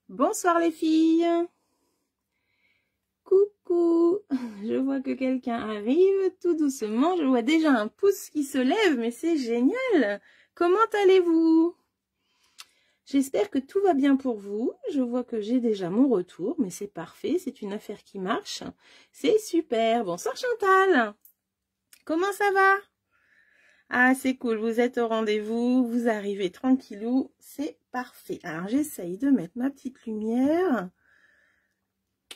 Bonsoir les filles. Coucou. Je vois que quelqu'un arrive tout doucement. Je vois déjà un pouce qui se lève, mais c'est génial. Comment allez-vous? J'espère que tout va bien pour vous. Je vois que j'ai déjà mon retour, mais c'est parfait. C'est une affaire qui marche. C'est super. Bonsoir Chantal. Comment ça va? Ah, c'est cool. Vous êtes au rendez-vous. Vous arrivez tranquillou. C'est parfait. Alors, j'essaye de mettre ma petite lumière.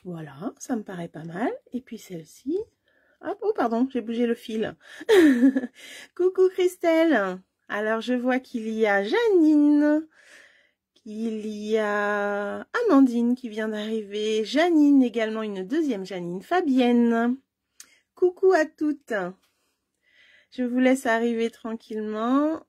Voilà, ça me paraît pas mal. Et puis celle-ci. Hop, oh pardon, j'ai bougé le fil. Coucou Christelle. Alors je vois qu'il y a Janine, qu'il y a Amandine qui vient d'arriver, Janine également, une deuxième Janine, Fabienne. Coucou à toutes. Je vous laisse arriver tranquillement.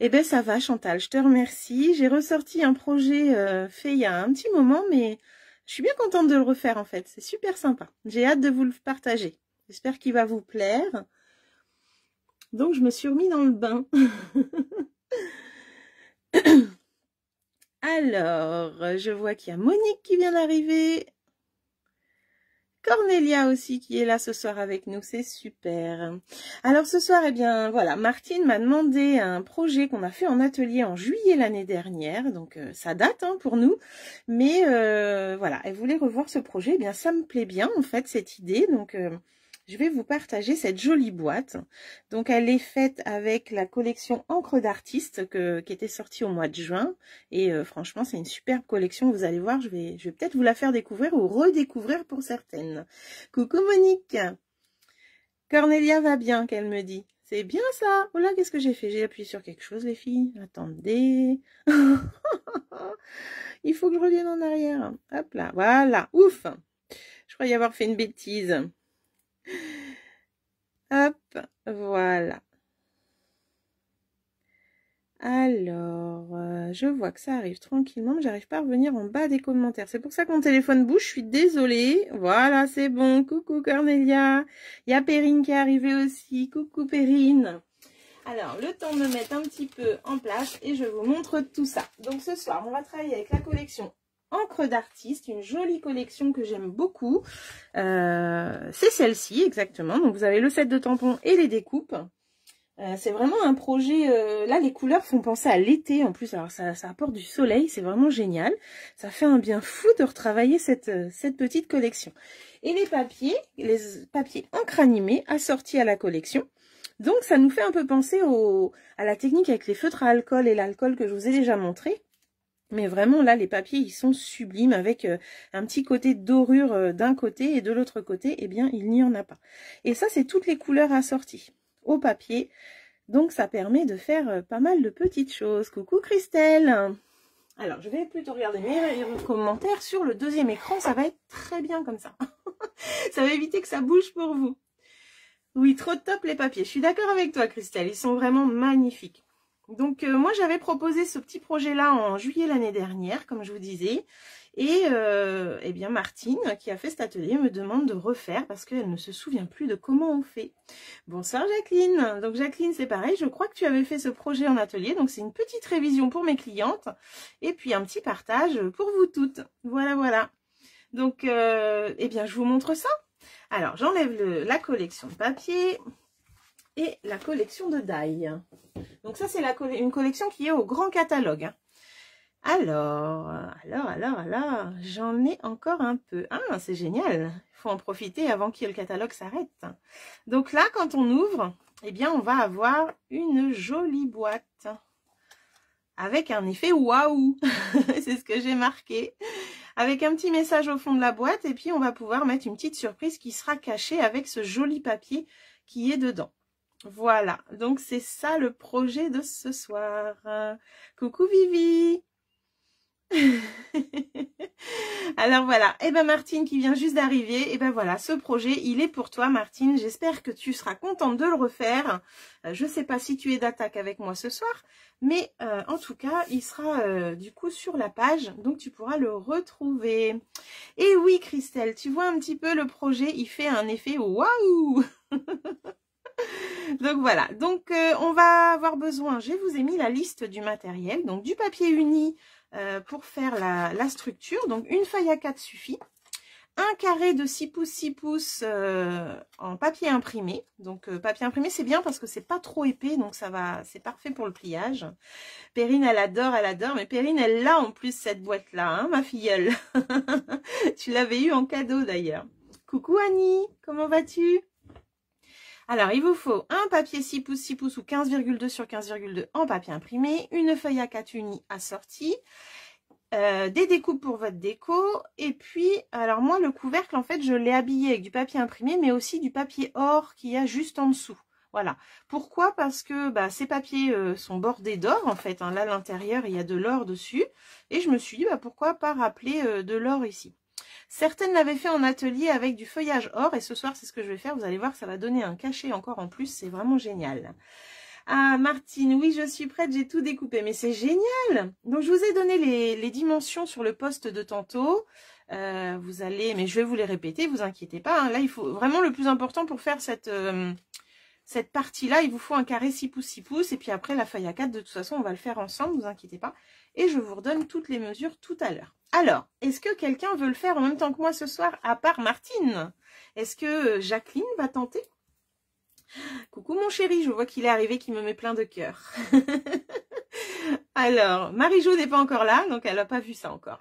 Eh ben ça va Chantal, je te remercie. J'ai ressorti un projet fait il y a un petit moment, mais je suis bien contente de le refaire en fait. C'est super sympa. J'ai hâte de vous le partager. J'espère qu'il va vous plaire. Donc je me suis remis dans le bain. Alors, je vois qu'il y a Monique qui vient d'arriver. Cornelia aussi qui est là ce soir avec nous, c'est super. Alors ce soir, eh bien voilà, Martine m'a demandé un projet qu'on a fait en atelier en juillet l'année dernière, donc ça date hein, pour nous, mais voilà, elle voulait revoir ce projet, eh bien ça me plaît bien en fait cette idée, donc je vais vous partager cette jolie boîte. Donc elle est faite avec la collection Encre d'artiste qui était sortie au mois de juin. Et franchement, c'est une superbe collection. Vous allez voir, je vais peut-être vous la faire découvrir ou redécouvrir pour certaines. Coucou Monique. Cornelia va bien, qu'elle me dit. C'est bien ça. Oh là, qu'est-ce que j'ai fait? J'ai appuyé sur quelque chose, les filles. Attendez. Il faut que je revienne en arrière. Hop là, voilà. Ouf. Je crois y avoir fait une bêtise. Hop, voilà. Alors, je vois que ça arrive tranquillement, mais j'arrive pas à revenir en bas des commentaires. C'est pour ça que mon téléphone bouge, je suis désolée. Voilà, c'est bon. Coucou Cornelia. Il y a Perrine qui est arrivée aussi. Coucou Perrine. Alors, le temps de me mettre un petit peu en place et je vous montre tout ça. Donc ce soir, on va travailler avec la collection Encre d'artiste, une jolie collection que j'aime beaucoup. C'est celle-ci, exactement. Donc vous avez le set de tampons et les découpes. C'est vraiment un projet, là les couleurs font penser à l'été en plus, alors ça apporte du soleil, c'est vraiment génial. Ça fait un bien fou de retravailler cette petite collection. Et les papiers encre animée assortis à la collection. Donc ça nous fait un peu penser à la technique avec les feutres à alcool et l'alcool que je vous ai déjà montré. Mais vraiment là les papiers ils sont sublimes avec un petit côté dorure d'un côté et de l'autre côté, eh bien il n'y en a pas. Et ça c'est toutes les couleurs assorties au papier, donc ça permet de faire pas mal de petites choses. Coucou Christelle. Alors je vais plutôt regarder mes commentaires sur le deuxième écran, ça va être très bien comme ça. Ça va éviter que ça bouge pour vous. Oui, trop top les papiers, je suis d'accord avec toi Christelle, ils sont vraiment magnifiques. Donc moi j'avais proposé ce petit projet là en juillet l'année dernière, comme je vous disais. Et eh bien Martine, qui a fait cet atelier, me demande de refaire parce qu'elle ne se souvient plus de comment on fait. Bonsoir Jacqueline. Donc Jacqueline, c'est pareil, je crois que tu avais fait ce projet en atelier. Donc c'est une petite révision pour mes clientes. Et puis un petit partage pour vous toutes. Voilà, voilà. Donc, eh bien je vous montre ça. Alors j'enlève la collection de papier et la collection de die. Donc ça c'est une collection qui est au grand catalogue. Alors, j'en ai encore un peu. Ah, c'est génial. Il faut en profiter avant que le catalogue s'arrête. Donc là, quand on ouvre, eh bien, on va avoir une jolie boîte. Avec un effet waouh. C'est ce que j'ai marqué. Avec un petit message au fond de la boîte. Et puis, on va pouvoir mettre une petite surprise qui sera cachée avec ce joli papier qui est dedans. Voilà. Donc, c'est ça le projet de ce soir. Coucou Vivi. Alors voilà, et ben Martine qui vient juste d'arriver, et ben voilà, ce projet il est pour toi Martine, j'espère que tu seras contente de le refaire. Je sais pas si tu es d'attaque avec moi ce soir, mais en tout cas il sera du coup sur la page, donc tu pourras le retrouver. Et oui Christelle, tu vois un petit peu le projet, il fait un effet waouh. Donc voilà, donc on va avoir besoin, je vous ai mis la liste du matériel, donc du papier uni pour faire la structure. Donc une feuille A4 suffit. Un carré de 6 pouces 6 pouces en papier imprimé. Donc papier imprimé c'est bien parce que c'est pas trop épais, donc ça va, c'est parfait pour le pliage. Perrine elle adore, mais Perrine elle l'a en plus cette boîte là, hein, ma filleule. Tu l'avais eu en cadeau d'ailleurs. Coucou Annie, comment vas-tu? Alors il vous faut un papier 6 pouces 6 pouces ou 15,2 sur 15,2 en papier imprimé, une feuille A4 unie assortie. Des découpes pour votre déco, et puis alors moi le couvercle en fait je l'ai habillé avec du papier imprimé mais aussi du papier or qu'il y a juste en dessous. Voilà, pourquoi? Parce que ces papiers sont bordés d'or en fait, hein. Là à l'intérieur il y a de l'or dessus et je me suis dit pourquoi pas rappeler de l'or ici. Certaines l'avaient fait en atelier avec du feuillage or et ce soir c'est ce que je vais faire, vous allez voir ça va donner un cachet encore en plus, c'est vraiment génial. Ah, Martine, oui, je suis prête, j'ai tout découpé. Mais c'est génial! Donc, je vous ai donné les dimensions sur le post de tantôt. Vous allez, mais je vais vous les répéter, vous inquiétez pas. Hein. Là, il faut vraiment le plus important pour faire cette partie-là, il vous faut un carré 6 pouces 6 pouces. Et puis après, la feuille A4, de toute façon, on va le faire ensemble, vous inquiétez pas. Et je vous redonne toutes les mesures tout à l'heure. Alors, est-ce que quelqu'un veut le faire en même temps que moi ce soir, à part Martine? Est-ce que Jacqueline va tenter? Coucou mon chéri, je vois qu'il est arrivé, qu'il me met plein de cœur. Alors, Marie-Jo n'est pas encore là, donc elle n'a pas vu ça encore.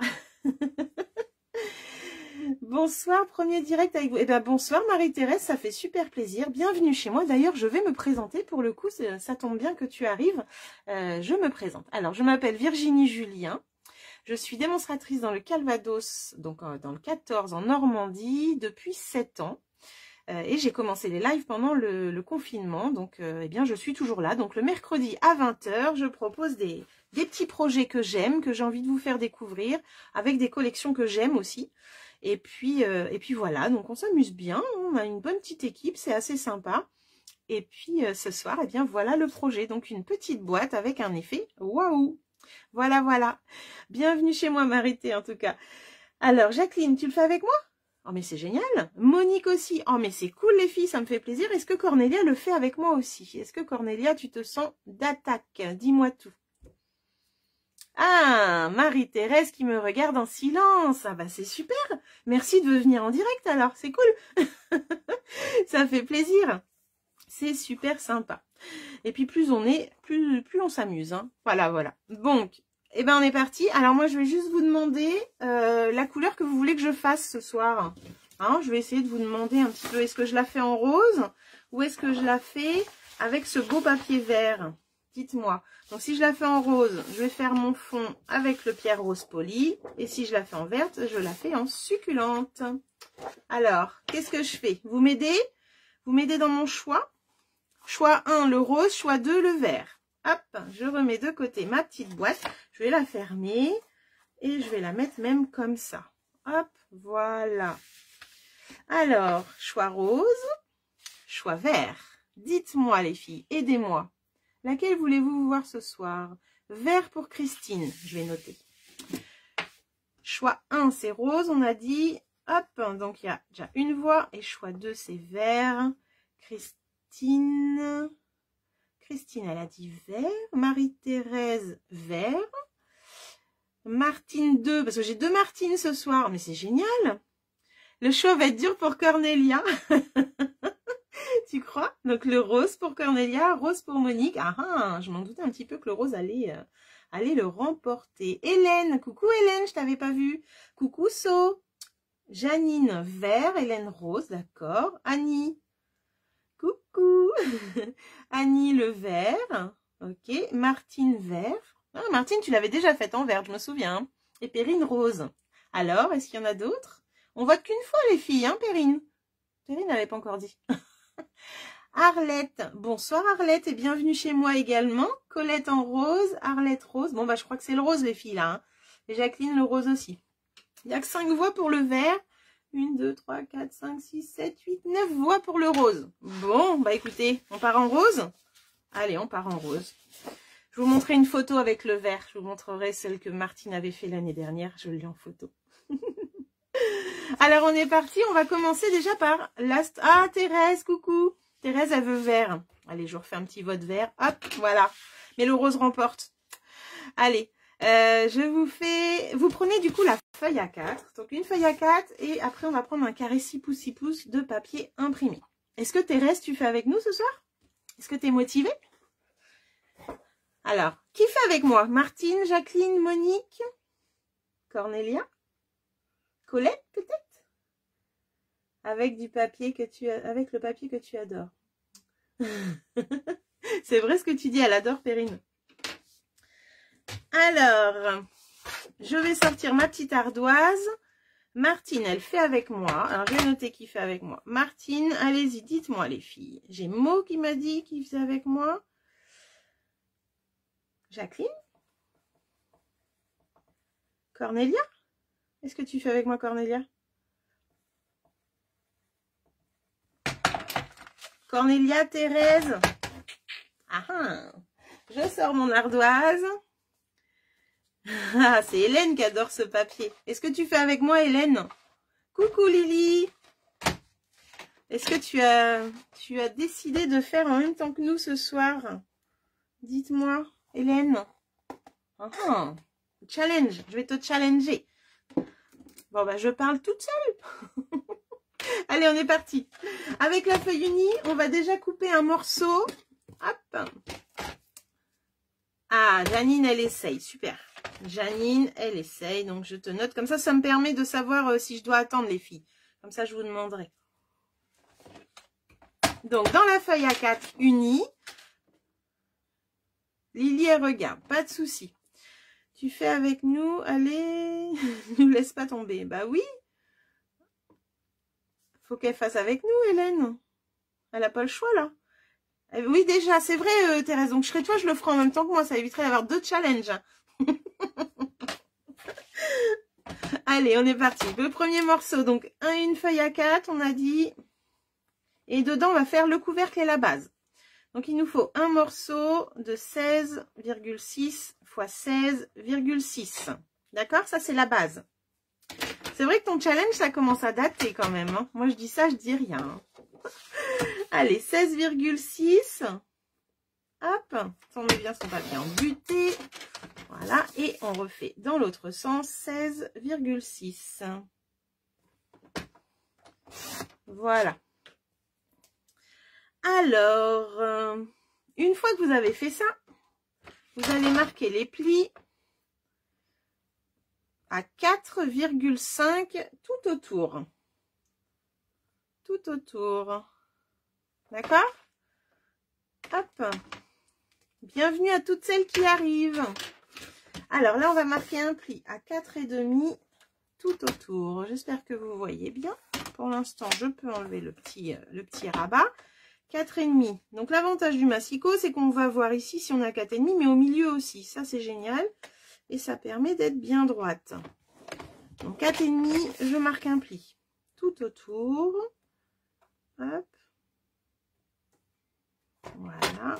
Bonsoir, premier direct avec vous. Eh bien, bonsoir Marie-Thérèse, ça fait super plaisir. Bienvenue chez moi. D'ailleurs, je vais me présenter pour le coup, ça tombe bien que tu arrives. Je me présente. Alors, je m'appelle Virginie Julien. Je suis démonstratrice dans le Calvados, donc dans le 14 en Normandie, depuis 7 ans. Et j'ai commencé les lives pendant le confinement, donc eh bien je suis toujours là. Donc le mercredi à 20 h, je propose des petits projets que j'aime, que j'ai envie de vous faire découvrir, avec des collections que j'aime aussi. Et puis voilà, donc on s'amuse bien, on a une bonne petite équipe, c'est assez sympa. Et puis ce soir, eh bien voilà le projet, donc une petite boîte avec un effet waouh. Voilà, voilà. Bienvenue chez moi Marité en tout cas. Alors Jacqueline, tu le fais avec moi? Oh mais c'est génial. Monique aussi. Oh mais c'est cool les filles, ça me fait plaisir. Est-ce que Cornélia le fait avec moi aussi? Est-ce que Cornélia, tu te sens d'attaque? Dis-moi tout. Ah, Marie-Thérèse qui me regarde en silence. Ah bah c'est super. Merci de venir en direct alors, c'est cool. Ça fait plaisir. C'est super sympa. Et puis plus on est, plus on s'amuse. Hein. Voilà, voilà. Donc, eh ben on est parti. Alors moi je vais juste vous demander la couleur que vous voulez que je fasse ce soir. Hein, je vais essayer de vous demander un petit peu, est-ce que je la fais en rose ou est-ce que je la fais avec ce beau papier vert? Dites-moi. Donc si je la fais en rose, je vais faire mon fond avec le pierre rose poli. Et si je la fais en verte, je la fais en succulente. Alors, qu'est-ce que je fais? Vous m'aidez? Vous m'aidez dans mon choix? Choix 1, le rose. Choix 2, le vert. Hop, je remets de côté ma petite boîte. Je vais la fermer et je vais la mettre même comme ça. Hop, voilà. Alors, choix rose, choix vert. Dites-moi les filles, aidez-moi. Laquelle voulez-vous voir ce soir? Vert pour Christine, je vais noter. Choix 1, c'est rose, on a dit. Hop, donc il y a déjà une voix. Et choix 2, c'est vert. Christine, elle a dit vert. Marie-Thérèse, vert. Martine 2, parce que j'ai 2 Martines ce soir. Mais c'est génial. Le choix va être dur pour Cornélia. Tu crois? Donc le rose pour Cornélia, rose pour Monique. Ah ah, je m'en doutais un petit peu que le rose allait le remporter. Hélène, coucou Hélène, je t'avais pas vue. Coucou So. Janine, vert. Hélène, rose, d'accord. Annie. Coucou. Annie, le vert. Ok. Martine, vert. Ah, Martine, tu l'avais déjà faite en vert, je me souviens. Et Perrine, rose. Alors, est-ce qu'il y en a d'autres? On vote qu'une fois, les filles, hein, Perrine? Perrine n'avait pas encore dit. Arlette. Bonsoir, Arlette, et bienvenue chez moi également. Colette en rose. Arlette, rose. Bon, bah, je crois que c'est le rose, les filles, là. Hein. Et Jacqueline, le rose aussi. Il n'y a que 5 voix pour le vert. 1, 2, 3, 4, 5, 6, 7, 8, 9 voix pour le rose. Bon, bah écoutez, on part en rose? Allez, on part en rose. Je vous montrerai une photo avec le vert. Je vous montrerai celle que Martine avait fait l'année dernière. Je l'ai en photo. Alors, on est parti. On va commencer déjà par last. Ah, Thérèse, coucou. Thérèse, elle veut vert. Allez, je refais un petit vote vert. Hop, voilà. Mais le rose remporte. Allez. Vous prenez du coup la feuille A4. Donc une feuille A4 et après on va prendre un carré 6 pouces 6 pouces de papier imprimé. Est-ce que Thérèse, tu fais avec nous ce soir? Est-ce que tu es motivée? Alors, qui fait avec moi? Martine, Jacqueline, Monique, Cornelia, Colette peut-être? Avec du papier avec le papier que tu adores. C'est vrai ce que tu dis, elle adore Perrine. Alors, je vais sortir ma petite ardoise. Martine, elle fait avec moi. Alors, je vais noter qui fait avec moi. Martine, allez-y, dites-moi les filles. J'ai Mo qui m'a dit qu'il faisait avec moi. Jacqueline? Cornelia? Est-ce que tu fais avec moi, Cornelia? Cornelia, Thérèse? Ah ah! Je sors mon ardoise. Ah, c'est Hélène qui adore ce papier. Est-ce que tu fais avec moi, Hélène? Coucou Lily. Est-ce que tu as décidé de faire en même temps que nous ce soir? Dites-moi, Hélène. Ah, challenge, je vais te challenger. Bon, bah, je parle toute seule. Allez, on est parti. Avec la feuille unie, on va déjà couper un morceau. Hop. Ah, Janine, elle essaye. Super. Janine, elle essaye. Donc, je te note. Comme ça me permet de savoir si je dois attendre les filles. Comme ça, je vous demanderai. Donc, dans la feuille A4 unie, Lily, elle regarde. Pas de souci. Tu fais avec nous. Allez, ne laisse pas tomber. Bah oui. Faut qu'elle fasse avec nous, Hélène. Elle n'a pas le choix, là. Oui, déjà, c'est vrai, Thérèse. Donc, je serais toi, je le ferai en même temps que moi. Ça éviterait d'avoir 2 challenges. Allez, on est parti. Le premier morceau, donc, une feuille A4, on a dit. Et dedans, on va faire le couvercle et la base. Donc, il nous faut un morceau de 16,6 x 16,6. D'accord? Ça, c'est la base. C'est vrai que ton challenge, ça commence à dater quand même. Hein. Moi, je dis ça, je dis rien. Hein. Allez, 16,6. Hop, on met bien son papier en butée. Voilà, et on refait dans l'autre sens 16,6. Voilà. Alors, une fois que vous avez fait ça, vous allez marquer les plis à 4,5 tout autour. Tout autour. D'accord? Hop. Bienvenue à toutes celles qui arrivent. Alors là, on va marquer un pli à 4,5 tout autour. J'espère que vous voyez bien. Pour l'instant, je peux enlever le petit rabat. 4,5. Donc l'avantage du massicot, c'est qu'on va voir ici si on a 4,5, mais au milieu aussi. Ça, c'est génial. Et ça permet d'être bien droite. Donc 4,5, je marque un pli tout autour. Hop. Voilà.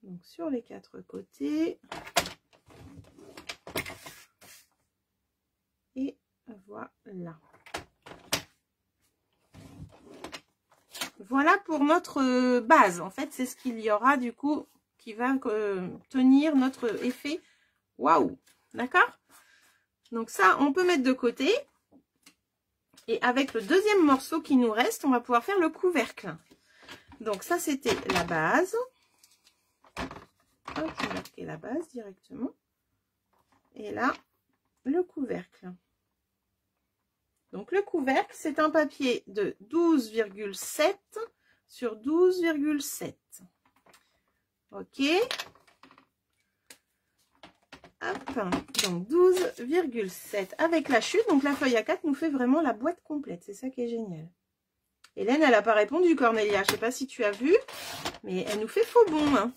Donc sur les 4 côtés. Et voilà. Voilà pour notre base. En fait, c'est ce qu'il y aura du coup qui va tenir notre effet. Waouh! D'accord? Donc ça, on peut mettre de côté. Et avec le deuxième morceau qui nous reste, on va pouvoir faire le couvercle. Donc ça, c'était la base. Hop, je vais marquer la base directement. Et là, le couvercle. Donc le couvercle, c'est un papier de 12,7 sur 12,7. Ok. Hop, donc 12,7 avec la chute. Donc la feuille A4 nous fait vraiment la boîte complète. C'est ça qui est génial. Hélène, elle n'a pas répondu, Cornelia. Je ne sais pas si tu as vu, mais elle nous fait faux bon. Hein.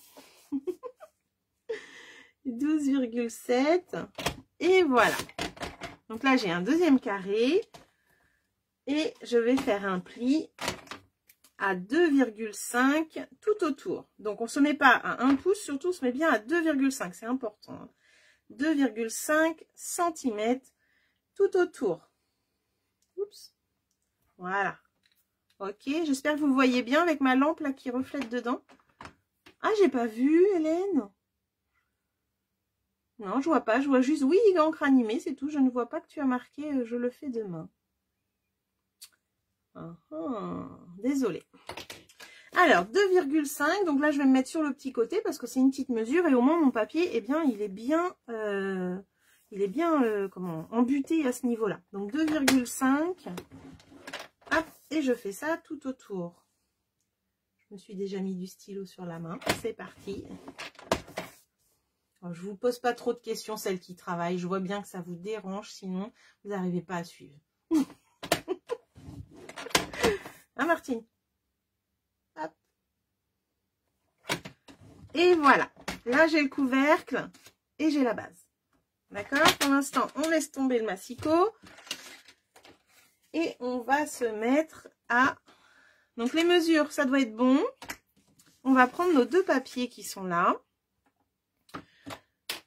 12,7. Et voilà. Donc là, j'ai un deuxième carré. Et je vais faire un pli à 2,5 tout autour. Donc, on ne se met pas à 1 pouce, surtout, on se met bien à 2,5. C'est important. 2,5 cm tout autour. Oups. Voilà. Ok, j'espère que vous voyez bien avec ma lampe là qui reflète dedans. Ah, j'ai pas vu, Hélène. Non, je vois pas, je vois juste oui, encre animée, c'est tout. Je ne vois pas que tu as marqué je le fais demain. Désolée. Alors, 2,5, donc là je vais me mettre sur le petit côté parce que c'est une petite mesure et au moins mon papier, eh bien, il est bien, comment, embuté à ce niveau-là. Donc 2,5, hop, et je fais ça tout autour. Je me suis déjà mis du stylo sur la main, c'est parti. Alors, je vous pose pas trop de questions, celles qui travaillent, je vois bien que ça vous dérange, sinon vous n'arrivez pas à suivre. Hein, Martine? Hop. Et voilà, là j'ai le couvercle et j'ai la base. D'accord? Pour l'instant, on laisse tomber le massicot. Et on va se mettre à... Donc les mesures, ça doit être bon. On va prendre nos deux papiers qui sont là.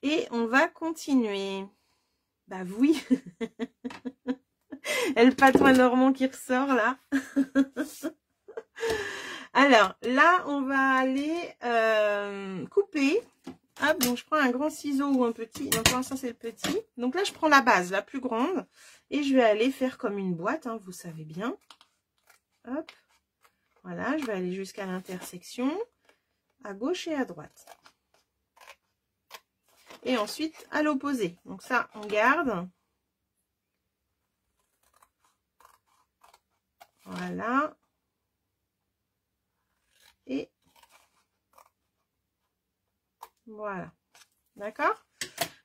Et on va continuer. Bah oui. Et le patois normand qui ressort là. Alors là, on va aller couper. Hop, donc je prends un grand ciseau ou un petit. Donc pour l'instant, c'est le petit. Donc là, je prends la base, la plus grande. Et je vais aller faire comme une boîte, hein, vous savez bien. Hop. Voilà, je vais aller jusqu'à l'intersection, à gauche et à droite. Et ensuite, à l'opposé. Donc ça, on garde. Voilà. Et voilà. D'accord?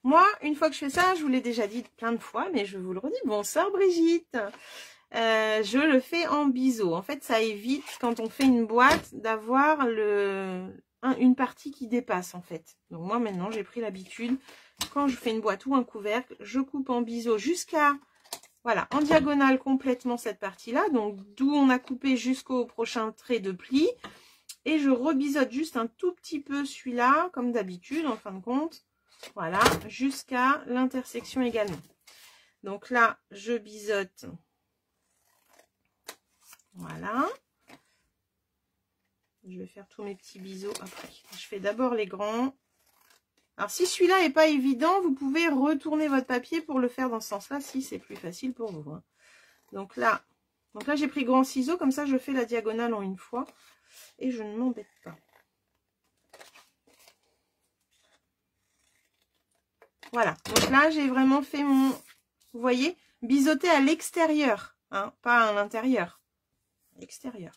Moi, une fois que je fais ça, je vous l'ai déjà dit plein de fois, mais je vous le redis. Bonsoir Brigitte. Je le fais en biseau. En fait, ça évite, quand on fait une boîte, d'avoir une partie qui dépasse, en fait. Donc moi, maintenant, j'ai pris l'habitude, quand je fais une boîte ou un couvercle, je coupe en biseau jusqu'à, voilà, en diagonale complètement cette partie-là. Donc, d'où on a coupé jusqu'au prochain trait de pli. Et je rebiseaute juste un tout petit peu celui-là, comme d'habitude, en fin de compte. Voilà, jusqu'à l'intersection également. Donc là, je biseaute. Voilà. Je vais faire tous mes petits biseaux après. Je fais d'abord les grands. Alors, si celui-là n'est pas évident, vous pouvez retourner votre papier pour le faire dans ce sens-là, si c'est plus facile pour vous. Hein. Donc là, j'ai pris grand ciseau, comme ça, je fais la diagonale en une fois. Et je ne m'embête pas. Voilà. Donc là, j'ai vraiment fait mon... Vous voyez, biseauter à l'extérieur, hein, pas à l'intérieur. À l'extérieur.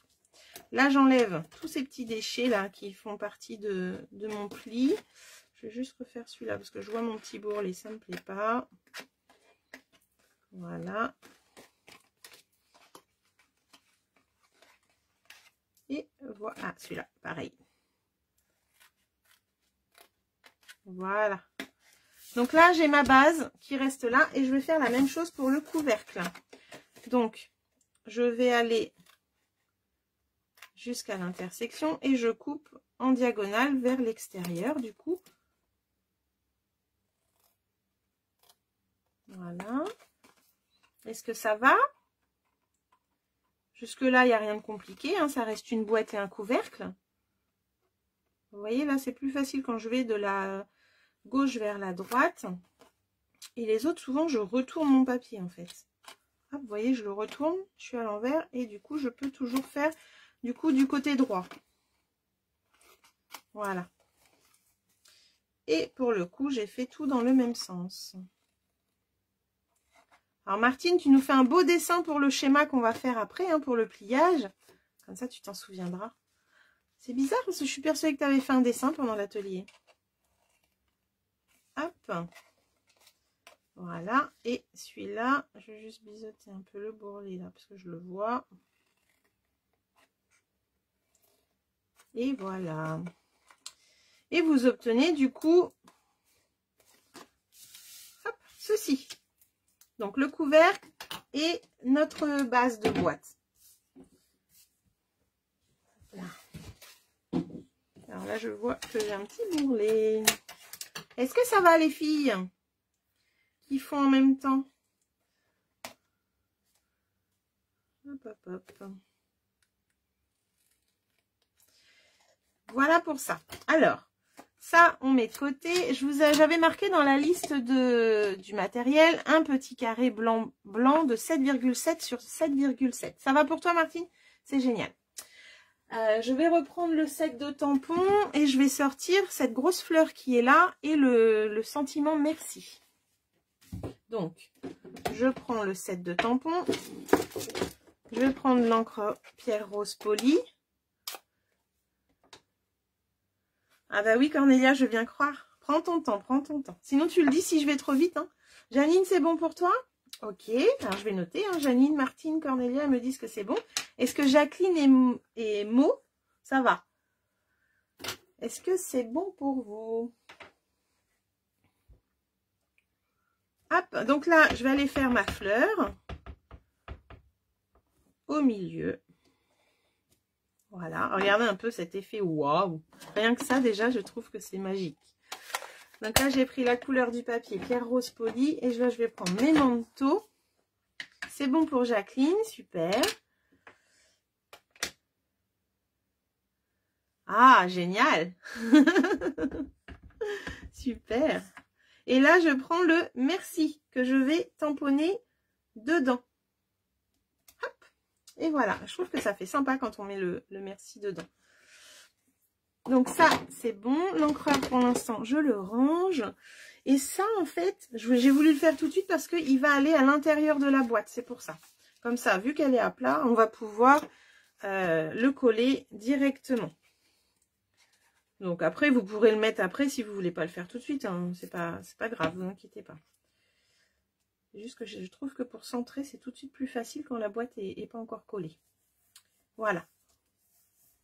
Là, j'enlève tous ces petits déchets là qui font partie de mon pli. Je vais juste refaire celui-là parce que je vois mon petit bourrelet, ça me plaît pas. Voilà. Et voilà. Ah, celui-là, pareil. Voilà. Donc là, j'ai ma base qui reste là et je vais faire la même chose pour le couvercle. Donc, je vais aller jusqu'à l'intersection et je coupe en diagonale vers l'extérieur du coup. Voilà. Est-ce que ça va? Jusque là, il n'y a rien de compliqué, hein, ça reste une boîte et un couvercle. Vous voyez, là, c'est plus facile quand je vais de la gauche vers la droite. Et les autres, souvent, je retourne mon papier, en fait. Hop, vous voyez, je le retourne, je suis à l'envers et du coup, je peux toujours faire du coup du côté droit. Voilà. Et pour le coup, j'ai fait tout dans le même sens. Alors Martine, tu nous fais un beau dessin pour le schéma qu'on va faire après, hein, pour le pliage. Comme ça, tu t'en souviendras. C'est bizarre parce que je suis persuadée que tu avais fait un dessin pendant l'atelier. Hop. Voilà. Et celui-là, je vais juste biseauter un peu le bourrelet là parce que je le vois. Et voilà. Et vous obtenez du coup hop, ceci. Donc le couvercle et notre base de boîte. Voilà. Alors là, je vois que j'ai un petit bourrelet. Est-ce que ça va les filles qui font en même temps? Hop, hop, hop. voilà pour ça. Alors, ça, on met de côté. J'avais marqué dans la liste du matériel un petit carré blanc de 7,7 sur 7,7. Ça va pour toi, Martine? C'est génial. Je vais reprendre le set de tampons et je vais sortir cette grosse fleur qui est là et le sentiment merci. Donc, je prends le set de tampons. Je vais prendre l'encre Pierre Rose Polie. Ah bah oui, Cornelia, je viens croire. Prends ton temps, prends ton temps. Sinon, tu le dis si je vais trop vite. Hein. Janine, c'est bon pour toi? Ok, alors je vais noter. Hein. Janine, Martine, Cornelia me disent que c'est bon. Est-ce que Jacqueline et Mo, ça va? Est-ce que c'est bon pour vous? Hop, donc là, je vais aller faire ma fleur au milieu. Voilà, regardez un peu cet effet waouh. Rien que ça, déjà, je trouve que c'est magique. Donc là, j'ai pris la couleur du papier Pierre Rose Polie. Et là, je vais prendre mes manteaux. C'est bon pour Jacqueline, super. Ah, génial. Super. Et là, je prends le merci que je vais tamponner dedans. Hop. Et voilà, je trouve que ça fait sympa quand on met le merci dedans. Donc ça, c'est bon. L'encreur, pour l'instant, je le range. Et ça, en fait, j'ai voulu le faire tout de suite parce qu'il va aller à l'intérieur de la boîte. C'est pour ça. Comme ça, vu qu'elle est à plat, on va pouvoir le coller directement. Donc après, vous pourrez le mettre après si vous voulez pas le faire tout de suite. Hein. C'est pas grave, vous inquiétez pas. C'est juste que je trouve que pour centrer, c'est tout de suite plus facile quand la boîte est pas encore collée. Voilà.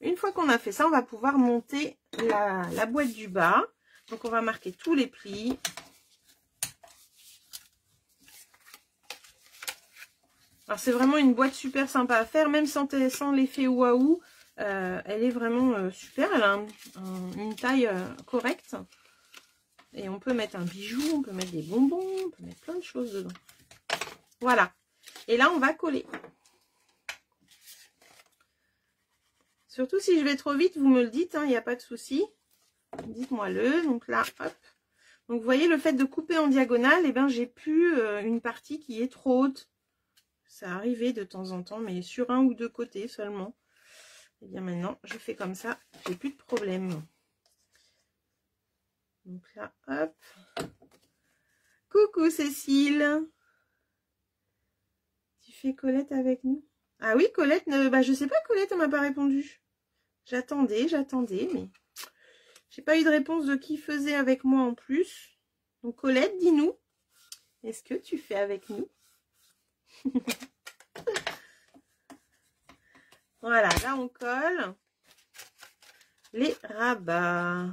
Une fois qu'on a fait ça, on va pouvoir monter la boîte du bas. Donc on va marquer tous les plis. Alors c'est vraiment une boîte super sympa à faire, même sans l'effet waouh. Elle est vraiment super. Elle a une taille correcte. Et on peut mettre un bijou, on peut mettre des bonbons, on peut mettre plein de choses dedans. Voilà. Et là, on va coller. Surtout si je vais trop vite, vous me le dites, il n'y a pas de souci. Dites-moi-le. Donc là, hop. Donc vous voyez, le fait de couper en diagonale, eh ben, j'ai plus une partie qui est trop haute. Ça arrivait de temps en temps, mais sur un ou deux côtés seulement. Et bien maintenant, je fais comme ça, j'ai plus de problème. Donc là, hop. Coucou Cécile. Tu fais Colette avec nous? Ah oui, Colette, je sais pas, Colette, elle m'a pas répondu. J'attendais, mais j'ai pas eu de réponse de qui faisait avec moi en plus. Donc Colette, dis-nous, est-ce que tu fais avec nous? Voilà, là on colle les rabats.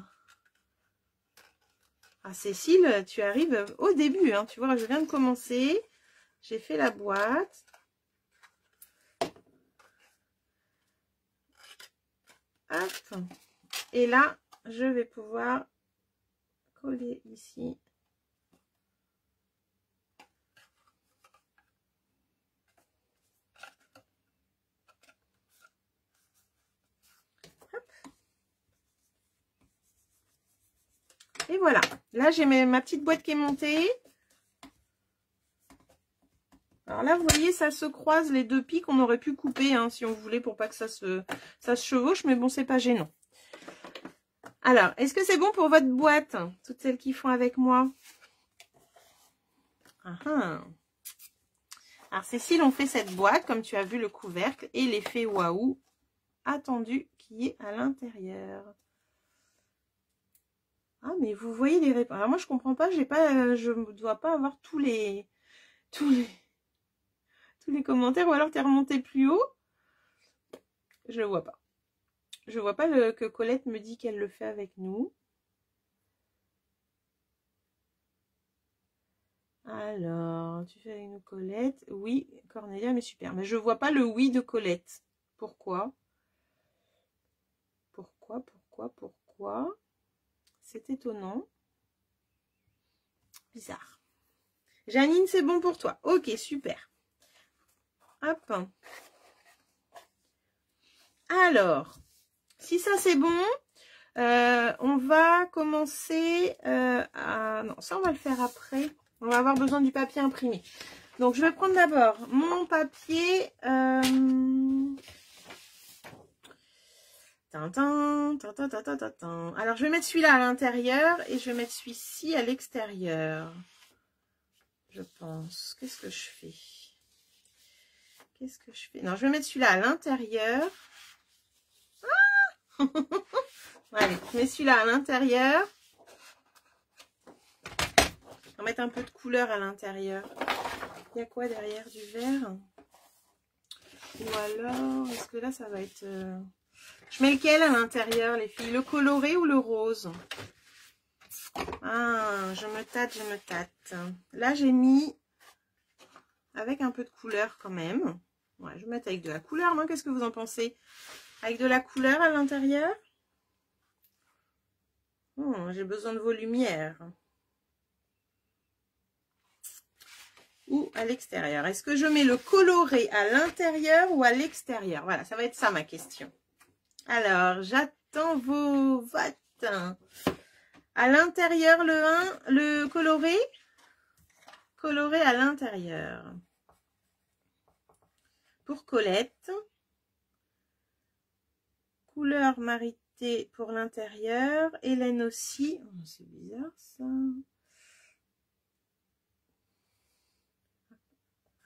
Ah Cécile, tu arrives au début, hein, tu vois, je viens de commencer. J'ai fait la boîte. Hop. Et là, je vais pouvoir coller ici. Hop. Et voilà. Là, j'ai ma petite boîte qui est montée. Alors là, vous voyez, ça se croise les deux pics. On aurait pu couper, hein, si on voulait, pour pas que ça se chevauche. Mais bon, c'est pas gênant. Alors, est-ce que c'est bon pour votre boîte? Toutes celles qui font avec moi. Alors, Cécile, on fait cette boîte, comme tu as vu le couvercle, et l'effet waouh attendu qui est à l'intérieur. Ah, mais vous voyez les réponses. Alors, moi, je comprends pas, je ne dois pas avoir tous les commentaires, ou alors tu es remonté plus haut. Je le vois pas. Je vois pas que Colette me dit qu'elle le fait avec nous. Alors, tu fais avec nous, Colette? Oui, Cornelia, mais super. Mais je vois pas le oui de Colette. Pourquoi? Pourquoi? C'est étonnant. Bizarre. Janine, c'est bon pour toi. Ok, super. Hop. Alors, si ça c'est bon, On va commencer à... Non, ça on va le faire après. On va avoir besoin du papier imprimé. Donc je vais prendre d'abord mon papier... Tintin, tintin, tintin, tintin. Alors je vais mettre celui-là à l'intérieur et je vais mettre celui-ci à l'extérieur. Je pense. Qu'est-ce que je fais? Qu'est-ce que je fais? Non, je vais mettre celui-là à l'intérieur. Ah allez, je mets celui-là à l'intérieur. On va mettre un peu de couleur à l'intérieur. Il y a quoi derrière? Du vert? Ou alors, est-ce que là, ça va être... Je mets lequel à l'intérieur, les filles? Le coloré ou le rose? Ah, je me tâte, je me tâte. Là, j'ai mis avec un peu de couleur quand même. Ouais, je vais mettre avec de la couleur, non? Qu'est-ce que vous en pensez? Avec de la couleur à l'intérieur? J'ai besoin de vos lumières. Ou à l'extérieur? Est-ce que je mets le coloré à l'intérieur ou à l'extérieur? Voilà, ça va être ça ma question. Alors, j'attends vos votes. À l'intérieur, le 1, le coloré. Coloré à l'intérieur. Pour Colette. Couleur Marité pour l'intérieur. Hélène aussi. Oh, c'est bizarre ça.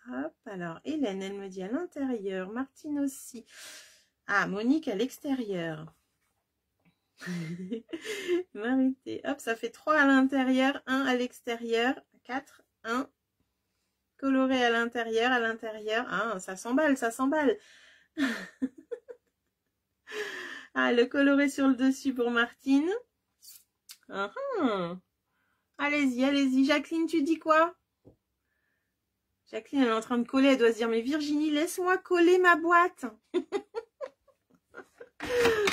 Hop, alors Hélène, elle me dit à l'intérieur. Martine aussi. Ah, Monique à l'extérieur. Marité. Hop, ça fait 3 à l'intérieur, 1 à l'extérieur. 4, 1. Coloré à l'intérieur, à l'intérieur. Ah, ça s'emballe, ça s'emballe. Ah, le coloré sur le dessus pour Martine. Allez-y, allez-y. Jacqueline, tu dis quoi? Jacqueline, elle est en train de coller. Elle doit se dire, mais Virginie, laisse-moi coller ma boîte.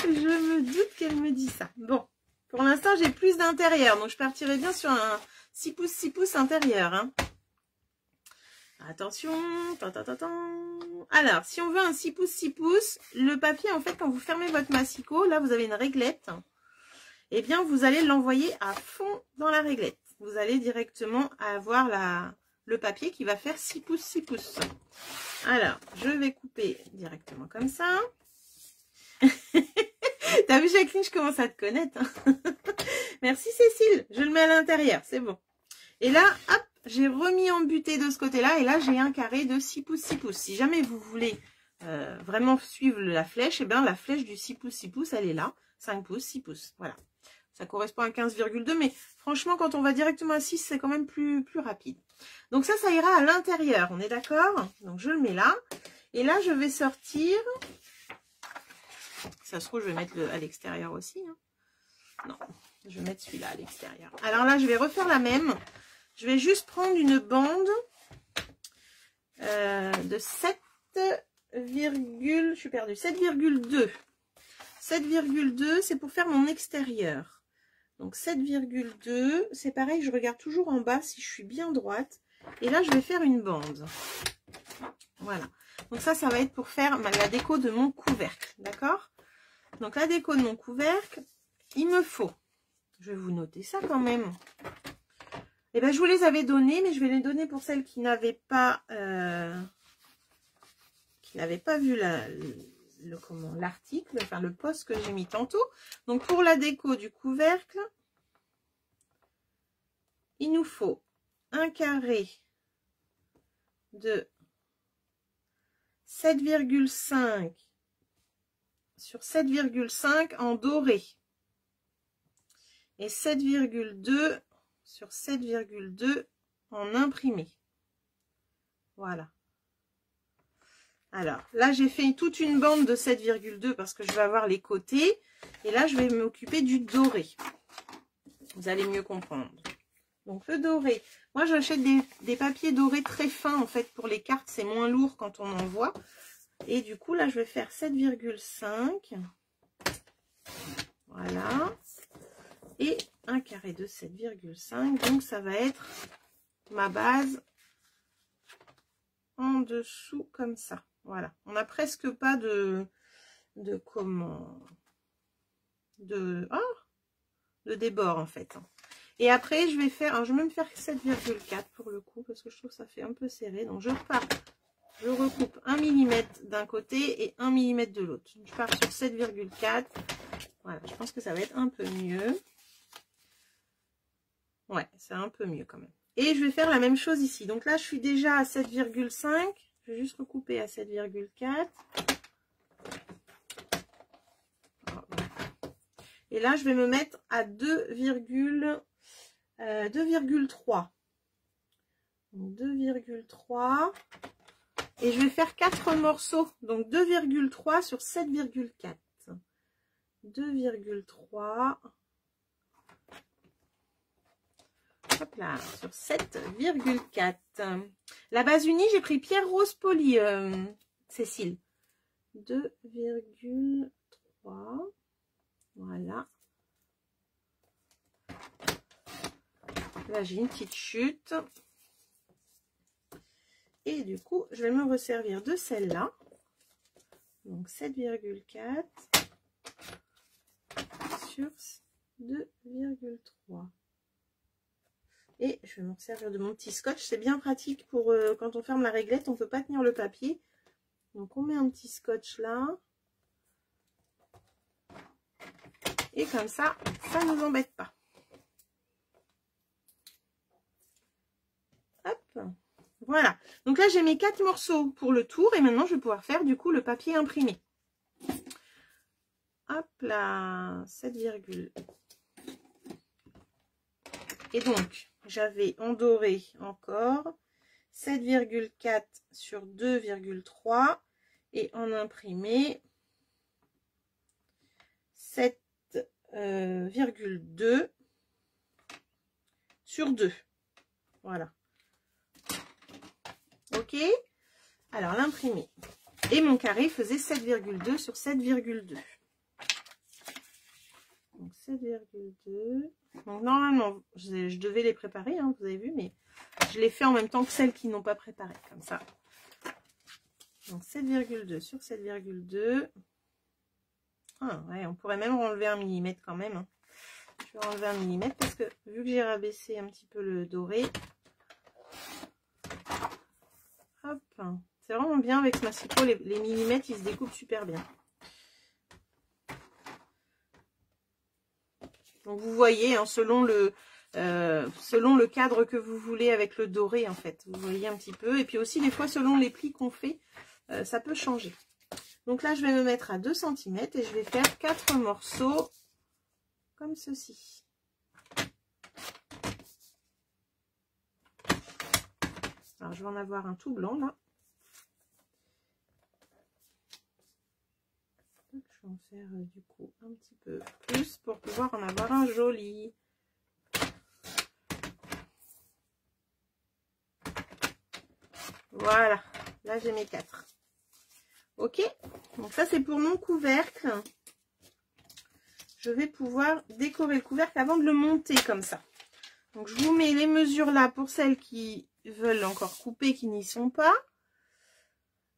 Je me doute qu'elle me dit ça. Bon, pour l'instant, j'ai plus d'intérieur. Donc, je partirai bien sur un 6 pouces intérieur. Hein. Attention. Alors, si on veut un 6 pouces, le papier, en fait, quand vous fermez votre massicot, là, vous avez une réglette. Eh bien, vous allez l'envoyer à fond dans la réglette. Vous allez directement avoir le papier qui va faire 6 pouces. Alors, je vais couper directement comme ça. T'as vu, Jacqueline, je commence à te connaître. Hein. Merci, Cécile. Je le mets à l'intérieur, c'est bon. Et là, hop, j'ai remis en butée de ce côté-là. Et là, j'ai un carré de 6 pouces. Si jamais vous voulez vraiment suivre la flèche, eh bien, la flèche du 6 pouces, elle est là. 5 pouces, 6 pouces. Voilà. Ça correspond à 15,2. Mais franchement, quand on va directement à 6, c'est quand même plus rapide. Donc ça ira à l'intérieur. On est d'accord? Donc, je le mets là. Et là, je vais sortir... Ça se trouve, je vais mettre à l'extérieur aussi. Hein. Non, je vais mettre celui-là à l'extérieur. Alors là, je vais refaire la même. Je vais juste prendre une bande de 7, je suis perdue, 7,2. 7,2, c'est pour faire mon extérieur. Donc 7,2, c'est pareil, je regarde toujours en bas si je suis bien droite. Et là, je vais faire une bande. Voilà. Donc ça va être pour faire la déco de mon couvercle. D'accord? Donc la déco de mon couvercle, il me faut, je vais vous noter ça quand même. Eh bien, je vous les avais donnés, mais je vais les donner pour celles qui n'avaient pas, vu l'article, enfin le post que j'ai mis tantôt. Donc pour la déco du couvercle, il nous faut un carré de 7,5 sur 7,5 en doré et 7,2 sur 7,2 en imprimé. Voilà. Alors, là, j'ai fait toute une bande de 7,2 parce que je vais avoir les côtés. Et là, je vais m'occuper du doré. Vous allez mieux comprendre. Donc, le doré. Moi, j'achète des papiers dorés très fins, en fait, pour les cartes. C'est moins lourd quand on envoie. Et du coup, là, je vais faire 7,5. Voilà. Et un carré de 7,5. Donc, ça va être ma base en dessous, comme ça. Voilà. On n'a presque pas de de débord en fait. Et après je vais faire, alors je vais même faire 7,4 pour le coup parce que je trouve que ça fait un peu serré. Donc je repars, je recoupe 1 mm d'un côté et 1 mm de l'autre. Je pars sur 7,4. Voilà, je pense que ça va être un peu mieux. Ouais, c'est un peu mieux quand même. Et je vais faire la même chose ici. Donc là, je suis déjà à 7,5. Je vais juste recouper à 7,4. Et là, je vais me mettre à 2,3. 2,3. Et je vais faire 4 morceaux. Donc 2,3 sur 7,4. 2,3. Hop là, sur 7,4. La base unie, j'ai pris Pierre Rose Poli, Cécile. 2,3. Voilà. Là, j'ai une petite chute. Et du coup, je vais me resservir de celle-là. Donc 7,4 sur 2,3. Et je vais me servir de mon petit scotch. C'est bien pratique pour quand on ferme la réglette, on ne peut pas tenir le papier. Donc on met un petit scotch là. Et comme ça, ça ne nous embête pas. Hop. Voilà. Donc là, j'ai mes 4 morceaux pour le tour. Et maintenant, je vais pouvoir faire du coup le papier imprimé. Hop là. 7, et donc, j'avais en doré encore 7,4 sur 2,3 et en imprimé 7,2 sur 2. Voilà. Ok. Alors, l'imprimé. Et mon carré faisait 7,2 sur 7,2. Donc, 7,2. Donc, normalement, je devais les préparer, hein, vous avez vu, mais je les fais en même temps que celles qui n'ont pas préparé, comme ça. Donc, 7,2 sur 7,2. Ah, ouais, on pourrait même enlever 1 mm quand même. Hein. Je vais enlever 1 mm parce que, vu que j'ai rabaissé un petit peu le doré, hop, c'est vraiment bien avec ce massicot, les millimètres, ils se découpent super bien. Donc vous voyez, hein, selon le cadre que vous voulez avec le doré, en fait, vous voyez un petit peu. Et puis aussi, des fois, selon les plis qu'on fait, ça peut changer. Donc là, je vais me mettre à 2 cm et je vais faire 4 morceaux comme ceci. Alors, je vais en avoir un tout blanc, là. Je vais en faire, du coup, un petit peu plus pour pouvoir en avoir un joli. Voilà, là j'ai mes 4. Ok, donc ça c'est pour mon couvercle. Je vais pouvoir décorer le couvercle avant de le monter comme ça. Donc je vous mets les mesures là pour celles qui veulent encore couper, qui n'y sont pas.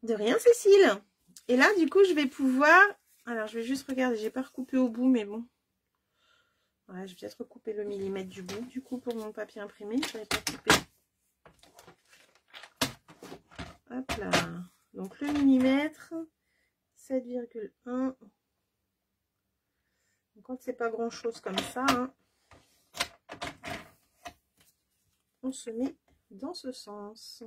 De rien Cécile. Et là du coup je vais pouvoir... Alors je vais juste regarder, j'ai pas recoupé au bout mais bon. Ouais, je vais peut-être recouper le millimètre du bout du coup pour mon papier imprimé. Je n'avais pas coupé. Hop là. Donc le millimètre, 7,1. Quand c'est pas grand chose comme ça, hein, on se met dans ce sens. «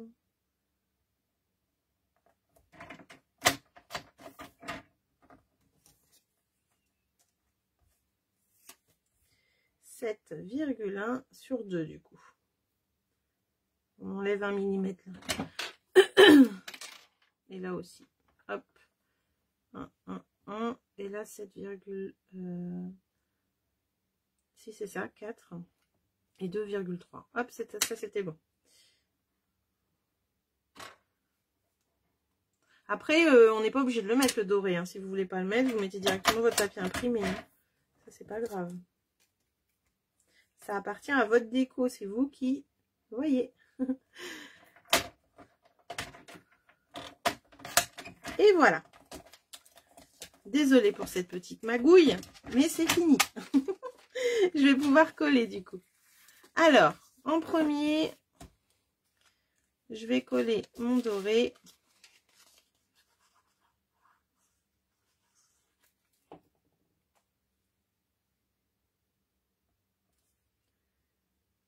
7,1 sur 2 du coup. On enlève 1 mm là. Et là aussi. Hop. 1, 1, 1. Et là 7, si c'est ça, 4. Et 2,3. Hop, ça c'était bon. Après, on n'est pas obligé de le mettre le doré. Hein. Si vous voulez pas le mettre, vous mettez directement votre papier imprimé. Hein. Ça, c'est pas grave. Ça appartient à votre déco. C'est vous qui voyez. Et voilà. Désolée pour cette petite magouille, mais c'est fini. Je vais pouvoir coller du coup. Alors, en premier, je vais coller mon doré.